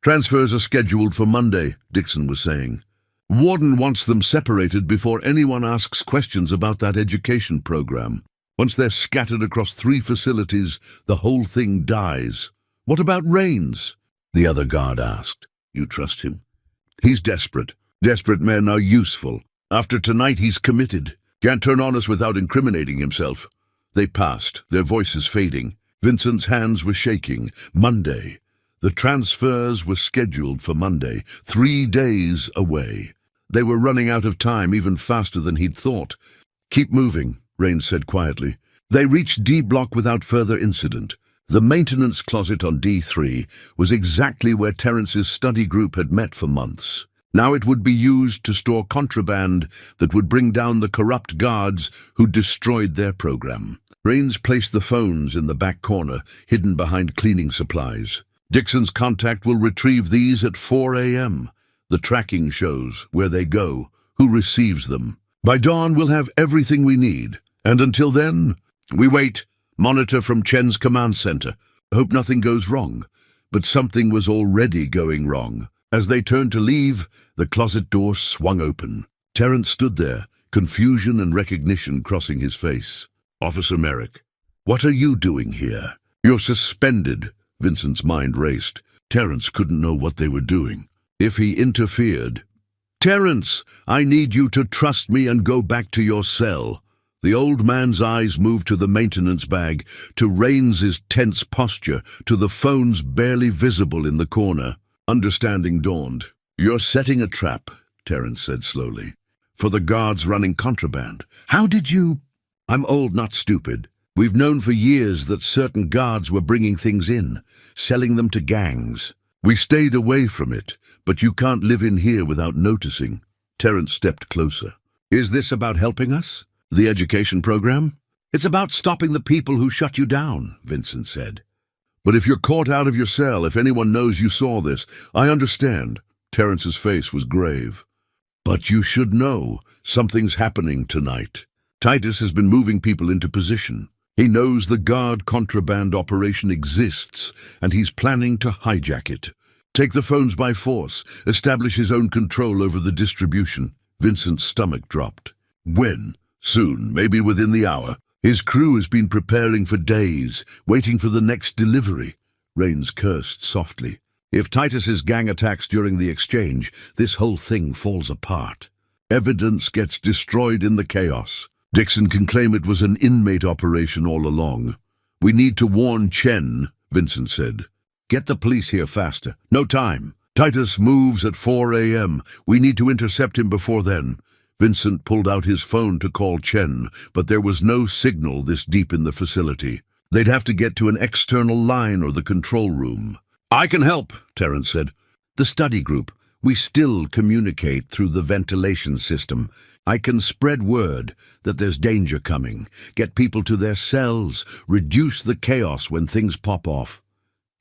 "Transfers are scheduled for Monday," Dixon was saying. "Warden wants them separated before anyone asks questions about that education program. Once they're scattered across 3 facilities, the whole thing dies." "What about Rains?" the other guard asked. "You trust him?" "He's desperate. Desperate men are useful. After tonight, he's committed. Can't turn on us without incriminating himself." They passed, their voices fading. Vincent's hands were shaking. Monday. The transfers were scheduled for Monday, 3 days away. They were running out of time even faster than he'd thought. "Keep moving," Rains said quietly. They reached D Block without further incident. The maintenance closet on D3 was exactly where Terrence's study group had met for months. Now it would be used to store contraband that would bring down the corrupt guards who destroyed their program. Rains placed the phones in the back corner, hidden behind cleaning supplies. Dixon's contact will retrieve these at 4 a.m. The tracking shows where they go, who receives them. By dawn, we'll have everything we need. And until then, we wait, monitor from Chen's command center. Hope nothing goes wrong. But something was already going wrong. As they turned to leave, the closet door swung open. Terrence stood there, confusion and recognition crossing his face. "Officer Merrick, what are you doing here?" "You're suspended." Vincent's mind raced. Terrence couldn't know what they were doing. If he interfered... "Terrence, I need you to trust me and go back to your cell." The old man's eyes moved to the maintenance bag, to Rains's tense posture, to the phones barely visible in the corner. Understanding dawned. "You're setting a trap," Terrence said slowly, "for the guards running contraband. How did you—" "I'm old, not stupid. We've known for years that certain guards were bringing things in, selling them to gangs. We stayed away from it, but you can't live in here without noticing." Terrence stepped closer. "Is this about helping us? The education program?" "It's about stopping the people who shut you down," Vincent said. "But if you're caught out of your cell, if anyone knows you saw this—" "I understand." Terrence's face was grave. "But you should know, something's happening tonight. Titus has been moving people into position. He knows the guard contraband operation exists, and he's planning to hijack it. Take the phones by force, establish his own control over the distribution." Vincent's stomach dropped. "When?" "Soon, maybe within the hour. His crew has been preparing for days, waiting for the next delivery." Rains cursed softly. "If Titus's gang attacks during the exchange, this whole thing falls apart. Evidence gets destroyed in the chaos. Dixon can claim it was an inmate operation all along. We need to warn Chen," Vincent said. "Get the police here faster. No time. Titus moves at 4 a.m. We need to intercept him before then." Vincent pulled out his phone to call Chen, but there was no signal this deep in the facility. They'd have to get to an external line or the control room. "I can help," Terrence said. "The study group. We still communicate through the ventilation system. I can spread word that there's danger coming, get people to their cells, reduce the chaos when things pop off."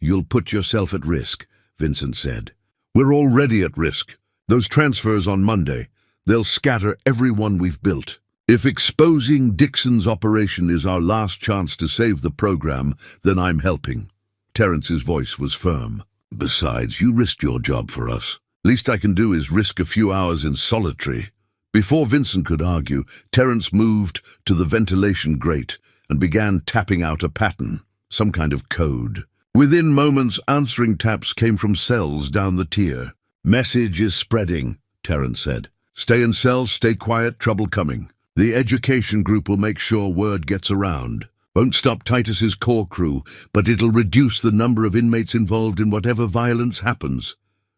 "You'll put yourself at risk," Vincent said. "We're already at risk. Those transfers on Monday. They'll scatter everyone we've built. If exposing Dixon's operation is our last chance to save the program, then I'm helping." Terrence's voice was firm. "Besides, you risked your job for us. Least I can do is risk a few hours in solitary." Before Vincent could argue, Terrence moved to the ventilation grate and began tapping out a pattern, some kind of code. Within moments, answering taps came from cells down the tier. "Message is spreading," Terrence said. "Stay in cells, stay quiet, trouble coming. The education group will make sure word gets around." Won't stop Titus's core crew, but it'll reduce the number of inmates involved in whatever violence happens.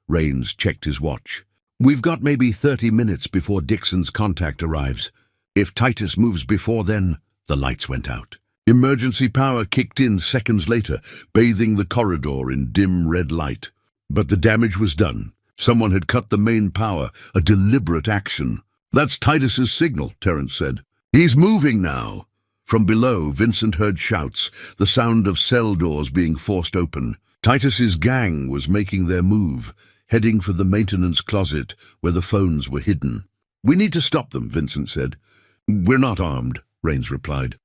Rains checked his watch. We've got maybe 30 minutes before Dixon's contact arrives. If Titus moves before then, the lights went out. Emergency power kicked in seconds later, bathing the corridor in dim red light. But the damage was done. Someone had cut the main power, a deliberate action. That's Titus's signal, Terence said. He's moving now. From below, Vincent heard shouts, the sound of cell doors being forced open. Titus's gang was making their move, heading for the maintenance closet where the phones were hidden. We need to stop them, Vincent said. We're not armed, Rains replied.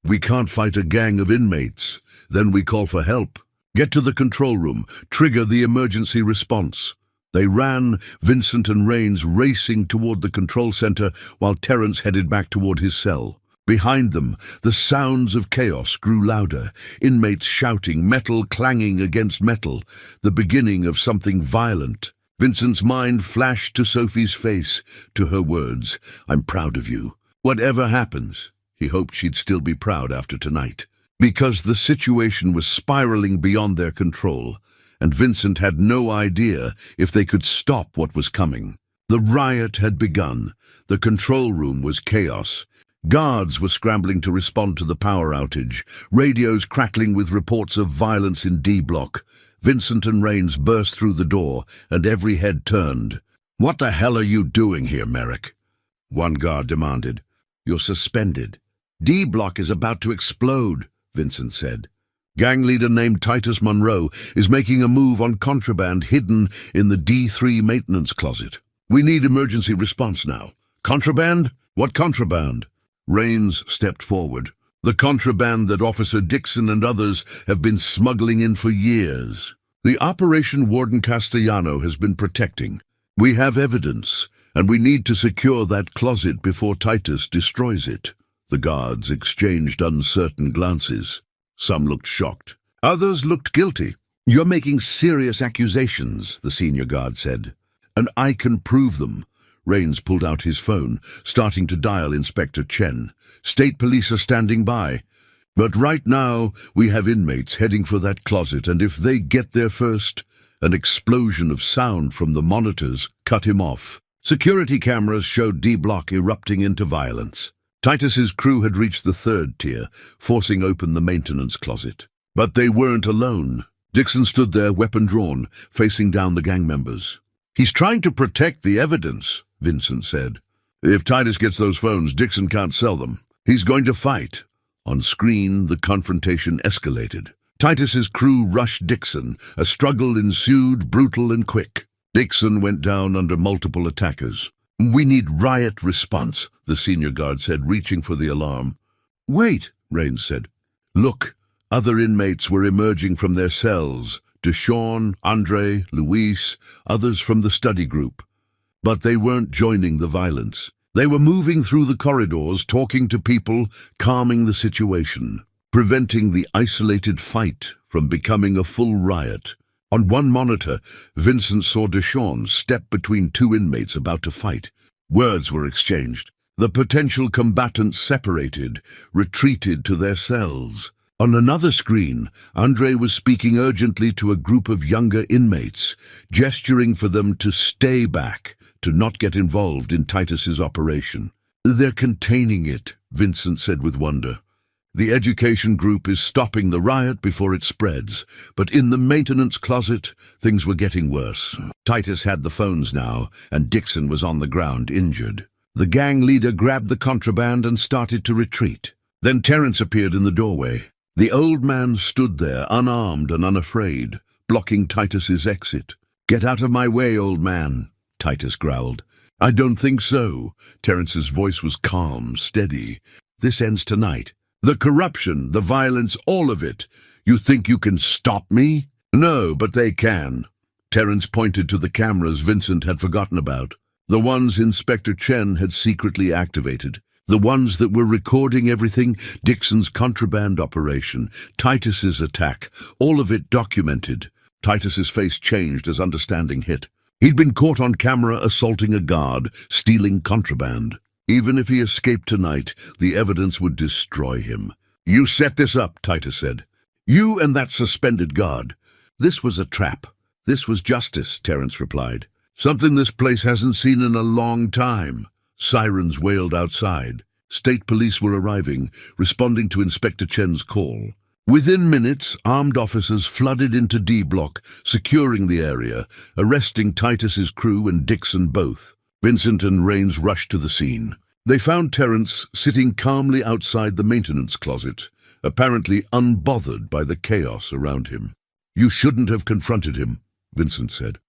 We can't fight a gang of inmates. Then we call for help. Get to the control room. Trigger the emergency response. They ran, Vincent and Rains racing toward the control center while Terence headed back toward his cell. Behind them, the sounds of chaos grew louder, inmates shouting, metal clanging against metal, the beginning of something violent. Vincent's mind flashed to Sophie's face, to her words, I'm proud of you. Whatever happens, he hoped she'd still be proud after tonight. Because the situation was spiraling beyond their control, and Vincent had no idea if they could stop what was coming. The riot had begun. The control room was chaos. Guards were scrambling to respond to the power outage, radios crackling with reports of violence in D Block. Vincent and Rains burst through the door, and every head turned. What the hell are you doing here, Merrick? One guard demanded. You're suspended. D Block is about to explode, Vincent said. Gang leader named Titus Monroe is making a move on contraband hidden in the D3 maintenance closet. We need emergency response now. Contraband? What contraband? Rains stepped forward. The contraband that Officer Dixon and others have been smuggling in for years. The Operation Warden Castellano has been protecting. We have evidence, and we need to secure that closet before Titus destroys it. The guards exchanged uncertain glances. Some looked shocked. Others looked guilty. You're making serious accusations, the senior guard said. And I can prove them. Rains pulled out his phone, starting to dial Inspector Chen. State police are standing by. But right now, we have inmates heading for that closet, and if they get there first, an explosion of sound from the monitors cut him off. Security cameras showed D Block erupting into violence. Titus's crew had reached the third tier, forcing open the maintenance closet. But they weren't alone. Dixon stood there, weapon drawn, facing down the gang members. He's trying to protect the evidence, Vincent said. If Titus gets those phones, Dixon can't sell them. He's going to fight. On screen, the confrontation escalated. Titus's crew rushed Dixon. A struggle ensued, brutal and quick. Dixon went down under multiple attackers. We need riot response, the senior guard said, reaching for the alarm. Wait, Rains said. Look, other inmates were emerging from their cells. Deshawn, Andre, Luis, others from the study group. But they weren't joining the violence. They were moving through the corridors, talking to people, calming the situation, preventing the isolated fight from becoming a full riot. On one monitor, Vincent saw Deshawn step between two inmates about to fight. Words were exchanged. The potential combatants separated, retreated to their cells. On another screen, Andre was speaking urgently to a group of younger inmates, gesturing for them to stay back, to not get involved in Titus's operation. They're containing it, Vincent said with wonder. The education group is stopping the riot before it spreads, but in the maintenance closet, things were getting worse. Titus had the phones now, and Dixon was on the ground, injured. The gang leader grabbed the contraband and started to retreat. Then Terence appeared in the doorway. The old man stood there, unarmed and unafraid, blocking Titus's exit. Get out of my way, old man, Titus growled. I don't think so. Terence's voice was calm, steady. This ends tonight. The corruption, the violence, all of it. You think you can stop me? No, but they can. Terence pointed to the cameras Vincent had forgotten about. The ones Inspector Chen had secretly activated. The ones that were recording everything, Dixon's contraband operation, Titus's attack, all of it documented. Titus's face changed as understanding hit. He'd been caught on camera assaulting a guard, stealing contraband. Even if he escaped tonight, the evidence would destroy him. You set this up, Titus said. You and that suspended guard. This was a trap. This was justice, Terence replied. Something this place hasn't seen in a long time. Sirens wailed outside. State police were arriving, responding to Inspector Chen's call. Within minutes, armed officers flooded into D Block, securing the area, arresting Titus's crew and Dixon both. Vincent and Rains rushed to the scene. They found Terence sitting calmly outside the maintenance closet, apparently unbothered by the chaos around him. You shouldn't have confronted him, Vincent said.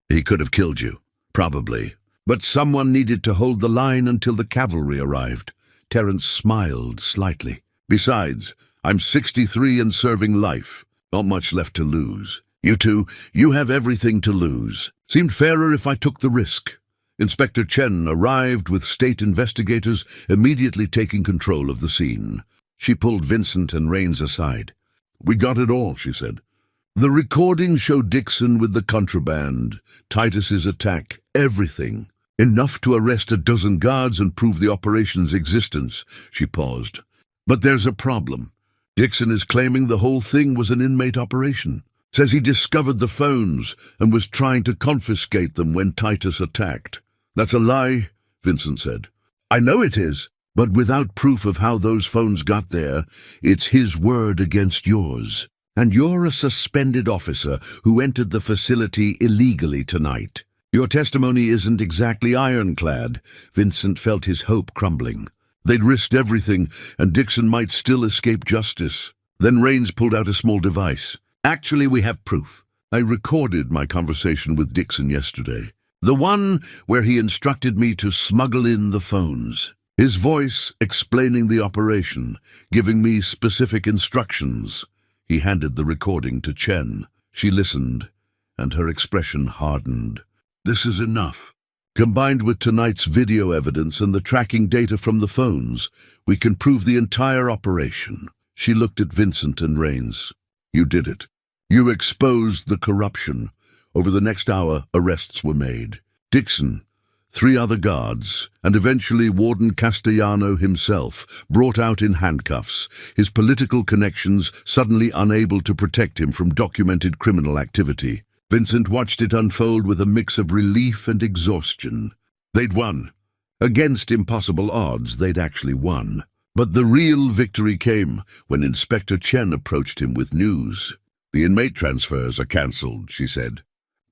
He could have killed you, probably. But someone needed to hold the line until the cavalry arrived. Terence smiled slightly. Besides, I'm 63 and serving life. Not much left to lose. You two, you have everything to lose. Seemed fairer if I took the risk. Inspector Chen arrived with state investigators, immediately taking control of the scene. She pulled Vincent and Rains aside. We got it all, she said. The recording showed Dixon with the contraband, Titus's attack, everything. Enough to arrest a dozen guards and prove the operation's existence. She paused. But there's a problem. Dixon is claiming the whole thing was an inmate operation. Says he discovered the phones and was trying to confiscate them when Titus attacked. That's a lie, Vincent said. I know it is, but without proof of how those phones got there, it's his word against yours. And you're a suspended officer who entered the facility illegally tonight. Your testimony isn't exactly ironclad. Vincent felt his hope crumbling. They'd risked everything, and Dixon might still escape justice. Then Rains pulled out a small device. Actually, we have proof. I recorded my conversation with Dixon yesterday. The one where he instructed me to smuggle in the phones. His voice explaining the operation, giving me specific instructions. He handed the recording to Chen. She listened, and her expression hardened. This is enough. Combined with tonight's video evidence and the tracking data from the phones, we can prove the entire operation. She looked at Vincent and Rains. You did it. You exposed the corruption. Over the next hour, arrests were made. Dixon, 3 other guards, and eventually Warden Castellano himself, brought out in handcuffs, his political connections suddenly unable to protect him from documented criminal activity. Vincent watched it unfold with a mix of relief and exhaustion. They'd won. Against impossible odds, they'd actually won. But the real victory came when Inspector Chen approached him with news. The inmate transfers are cancelled, she said.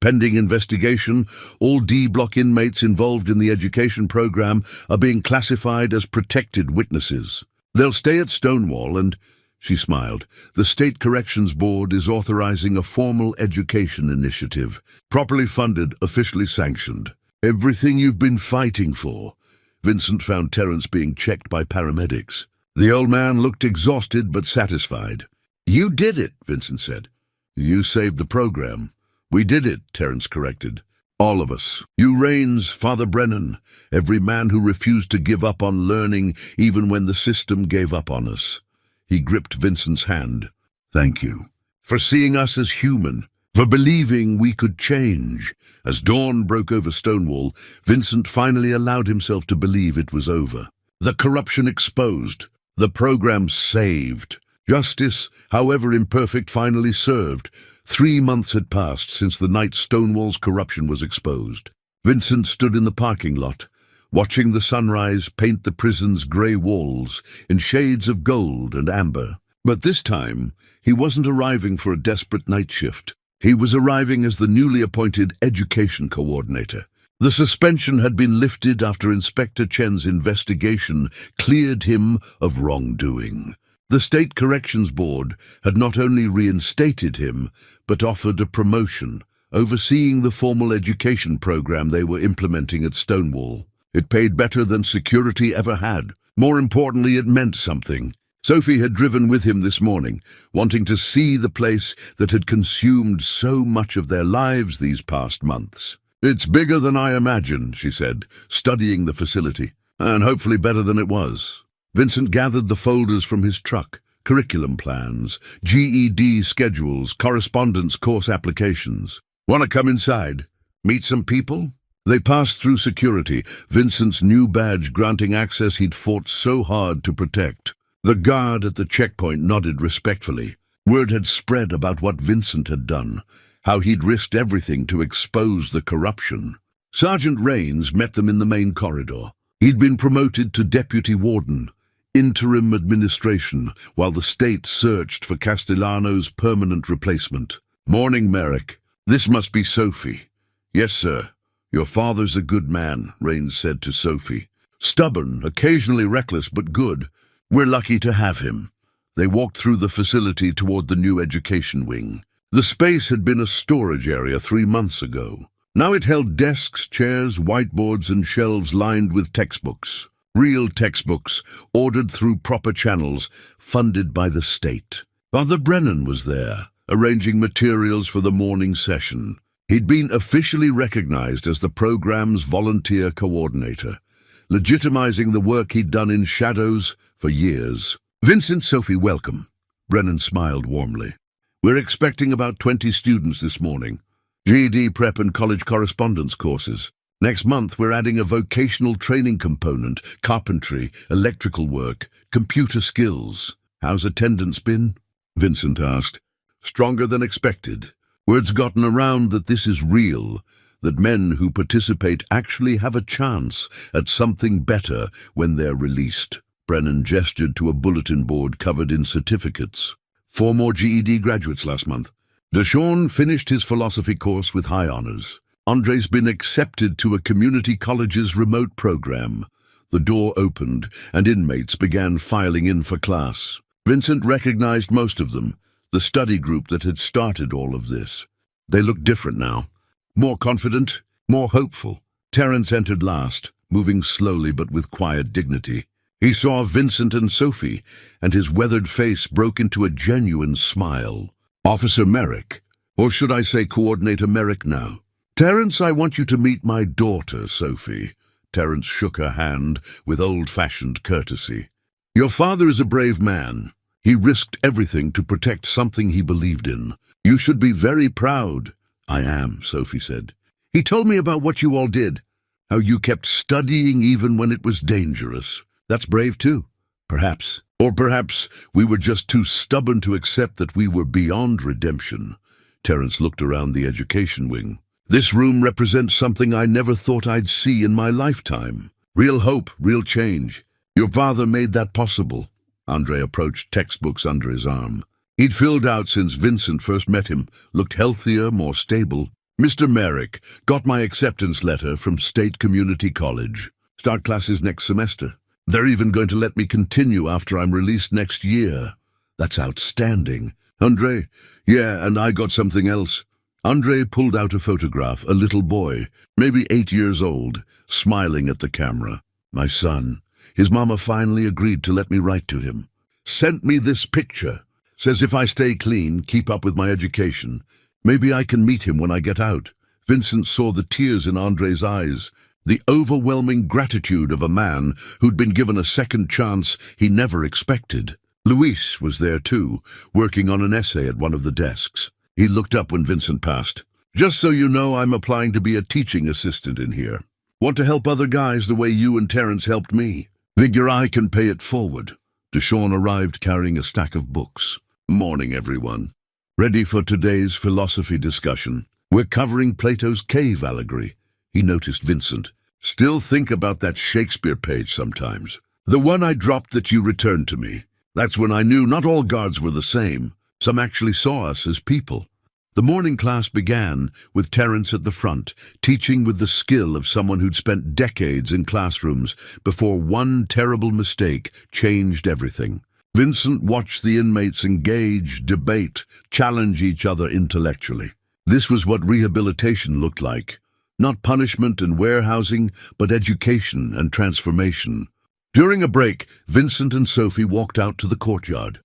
Pending investigation, all D Block inmates involved in the education program are being classified as protected witnesses. They'll stay at Stonewall and, she smiled, the State Corrections Board is authorizing a formal education initiative, properly funded, officially sanctioned. Everything you've been fighting for. Vincent found Terence being checked by paramedics. The old man looked exhausted but satisfied. You did it, Vincent said. You saved the program. We did it, Terence corrected. All of us. You Rains, Father Brennan, every man who refused to give up on learning even when the system gave up on us. He gripped Vincent's hand. Thank you. For seeing us as human. For believing we could change. As dawn broke over Stonewall, Vincent finally allowed himself to believe it was over. The corruption exposed. The program saved. Justice, however imperfect, finally served. 3 months had passed since the night Stonewall's corruption was exposed. Vincent stood in the parking lot, watching the sunrise paint the prison's grey walls in shades of gold and amber. But this time, he wasn't arriving for a desperate night shift. He was arriving as the newly appointed education coordinator. The suspension had been lifted after Inspector Chen's investigation cleared him of wrongdoing. The State Corrections Board had not only reinstated him, but offered a promotion, overseeing the formal education program they were implementing at Stonewall. It paid better than security ever had. More importantly, it meant something. Sophie had driven with him this morning, wanting to see the place that had consumed so much of their lives these past months. It's bigger than I imagined, she said, studying the facility, and hopefully better than it was. Vincent gathered the folders from his truck, curriculum plans, GED schedules, correspondence course applications. Want to come inside? Meet some people? They passed through security, Vincent's new badge granting access he'd fought so hard to protect. The guard at the checkpoint nodded respectfully. Word had spread about what Vincent had done, how he'd risked everything to expose the corruption. Sergeant Rains met them in the main corridor. He'd been promoted to deputy warden, interim administration, while the state searched for Castellano's permanent replacement. "Morning, Merrick. This must be Sophie." "Yes, sir. Your father's a good man," Rains said to Sophie. "Stubborn, occasionally reckless, but good. We're lucky to have him." They walked through the facility toward the new education wing. The space had been a storage area 3 months ago. Now it held desks, chairs, whiteboards, and shelves lined with textbooks. Real textbooks, ordered through proper channels, funded by the state. Father Brennan was there, arranging materials for the morning session. He'd been officially recognized as the program's volunteer coordinator, legitimizing the work he'd done in shadows for years. "Vincent, Sophie, welcome." Brennan smiled warmly. "We're expecting about 20 students this morning. GED prep and college correspondence courses. Next month, we're adding a vocational training component, carpentry, electrical work, computer skills. How's attendance been?" Vincent asked. "Stronger than expected. Word's gotten around that this is real, that men who participate actually have a chance at something better when they're released." Brennan gestured to a bulletin board covered in certificates. 4 more GED graduates last month. Deshawn finished his philosophy course with high honors. Andre's been accepted to a community college's remote program. The door opened, and inmates began filing in for class. Vincent recognized most of them, the study group that had started all of this. They looked different now. More confident, more hopeful. Terence entered last, moving slowly but with quiet dignity. He saw Vincent and Sophie, and his weathered face broke into a genuine smile. "Officer Merrick, or should I say Coordinator Merrick now?" "Terence, I want you to meet my daughter, Sophie." Terence shook her hand with old-fashioned courtesy. "Your father is a brave man. He risked everything to protect something he believed in. You should be very proud." "I am," Sophie said. "He told me about what you all did, how you kept studying even when it was dangerous. That's brave too, perhaps. Or perhaps we were just too stubborn to accept that we were beyond redemption." Terence looked around the education wing. "This room represents something I never thought I'd see in my lifetime. Real hope, real change. Your father made that possible." Andre approached textbooks under his arm. He'd filled out since Vincent first met him, looked healthier, more stable. "Mr. Merrick, got my acceptance letter from State Community College. Start classes next semester. They're even going to let me continue after I'm released next year." "That's outstanding." "Andre, yeah, and I got something else." Andre pulled out a photograph, a little boy, maybe 8 years old, smiling at the camera. "My son. His mama finally agreed to let me write to him. Sent me this picture. Says if I stay clean, keep up with my education, maybe I can meet him when I get out." Vincent saw the tears in Andre's eyes, the overwhelming gratitude of a man who'd been given a second chance he never expected. Luis was there too, working on an essay at one of the desks. He looked up when Vincent passed. "Just so you know, I'm applying to be a teaching assistant in here. Want to help other guys the way you and Terence helped me. Figure I can pay it forward." Deshawn arrived carrying a stack of books. "Morning, everyone. Ready for today's philosophy discussion? We're covering Plato's cave allegory." He noticed Vincent. "Still think about that Shakespeare page sometimes. The one I dropped that you returned to me. That's when I knew not all guards were the same. Some actually saw us as people." The morning class began with Terence at the front, teaching with the skill of someone who'd spent decades in classrooms before one terrible mistake changed everything. Vincent watched the inmates engage, debate, challenge each other intellectually. This was what rehabilitation looked like. Not punishment and warehousing, but education and transformation. During a break, Vincent and Sophie walked out to the courtyard.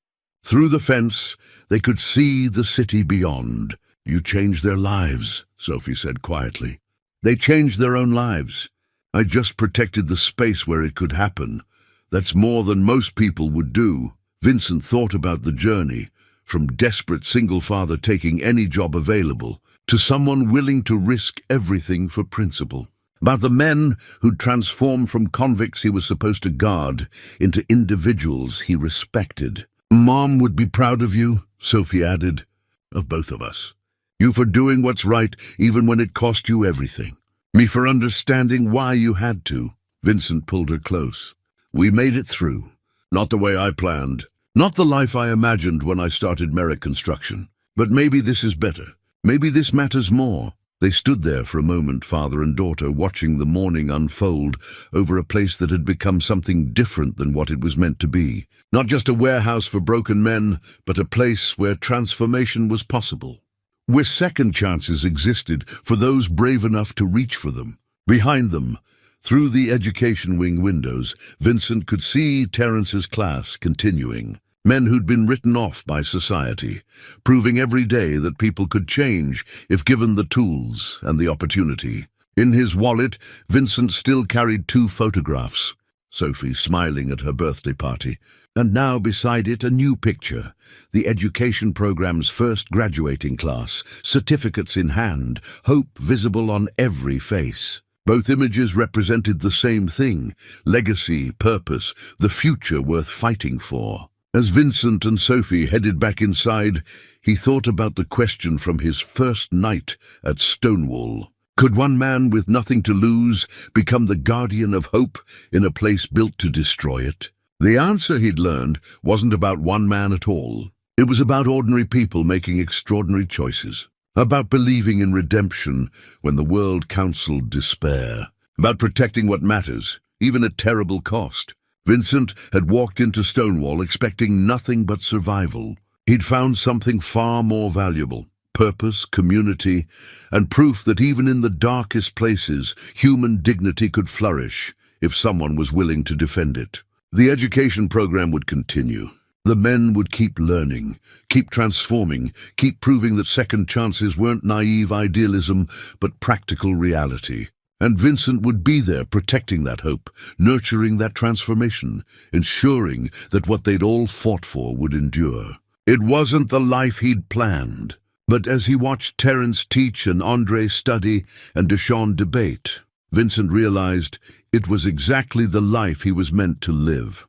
Through the fence, they could see the city beyond. "You changed their lives," Sophie said quietly. "They changed their own lives. I just protected the space where it could happen. That's more than most people would do." Vincent thought about the journey, from desperate single father taking any job available to someone willing to risk everything for principle. about the men who'd transformed from convicts he was supposed to guard into individuals he respected. "Mom would be proud of you," Sophie added. "Of both of us. You for doing what's right even when it cost you everything. Me for understanding why you had to." Vincent pulled her close. "We made it through. Not the way I planned. Not the life I imagined when I started Merrick Construction. But maybe this is better. Maybe this matters more." They stood there for a moment, father and daughter, watching the morning unfold over a place that had become something different than what it was meant to be. Not just a warehouse for broken men, but a place where transformation was possible. Where second chances existed for those brave enough to reach for them. Behind them, through the education wing windows, Vincent could see Terrence's class continuing. Men who'd been written off by society, proving every day that people could change if given the tools and the opportunity. In his wallet, Vincent still carried 2 photographs. Sophie smiling at her birthday party, and now beside it a new picture, the education program's first graduating class, certificates in hand, hope visible on every face. Both images represented the same thing: legacy, purpose, the future worth fighting for. As Vincent and Sophie headed back inside, he thought about the question from his first night at Stonewall. Could one man with nothing to lose become the guardian of hope in a place built to destroy it? The answer, he'd learned, wasn't about one man at all. It was about ordinary people making extraordinary choices. About believing in redemption when the world counseled despair. About protecting what matters, even at terrible cost. Vincent had walked into Stonewall expecting nothing but survival. He'd found something far more valuable: purpose, community, and proof that even in the darkest places, human dignity could flourish if someone was willing to defend it. The education program would continue. The men would keep learning, keep transforming, keep proving that second chances weren't naive idealism, but practical reality. And Vincent would be there protecting that hope, nurturing that transformation, ensuring that what they'd all fought for would endure. It wasn't the life he'd planned, but as he watched Terrence teach and Andre study and Deshawn debate, Vincent realized it was exactly the life he was meant to live.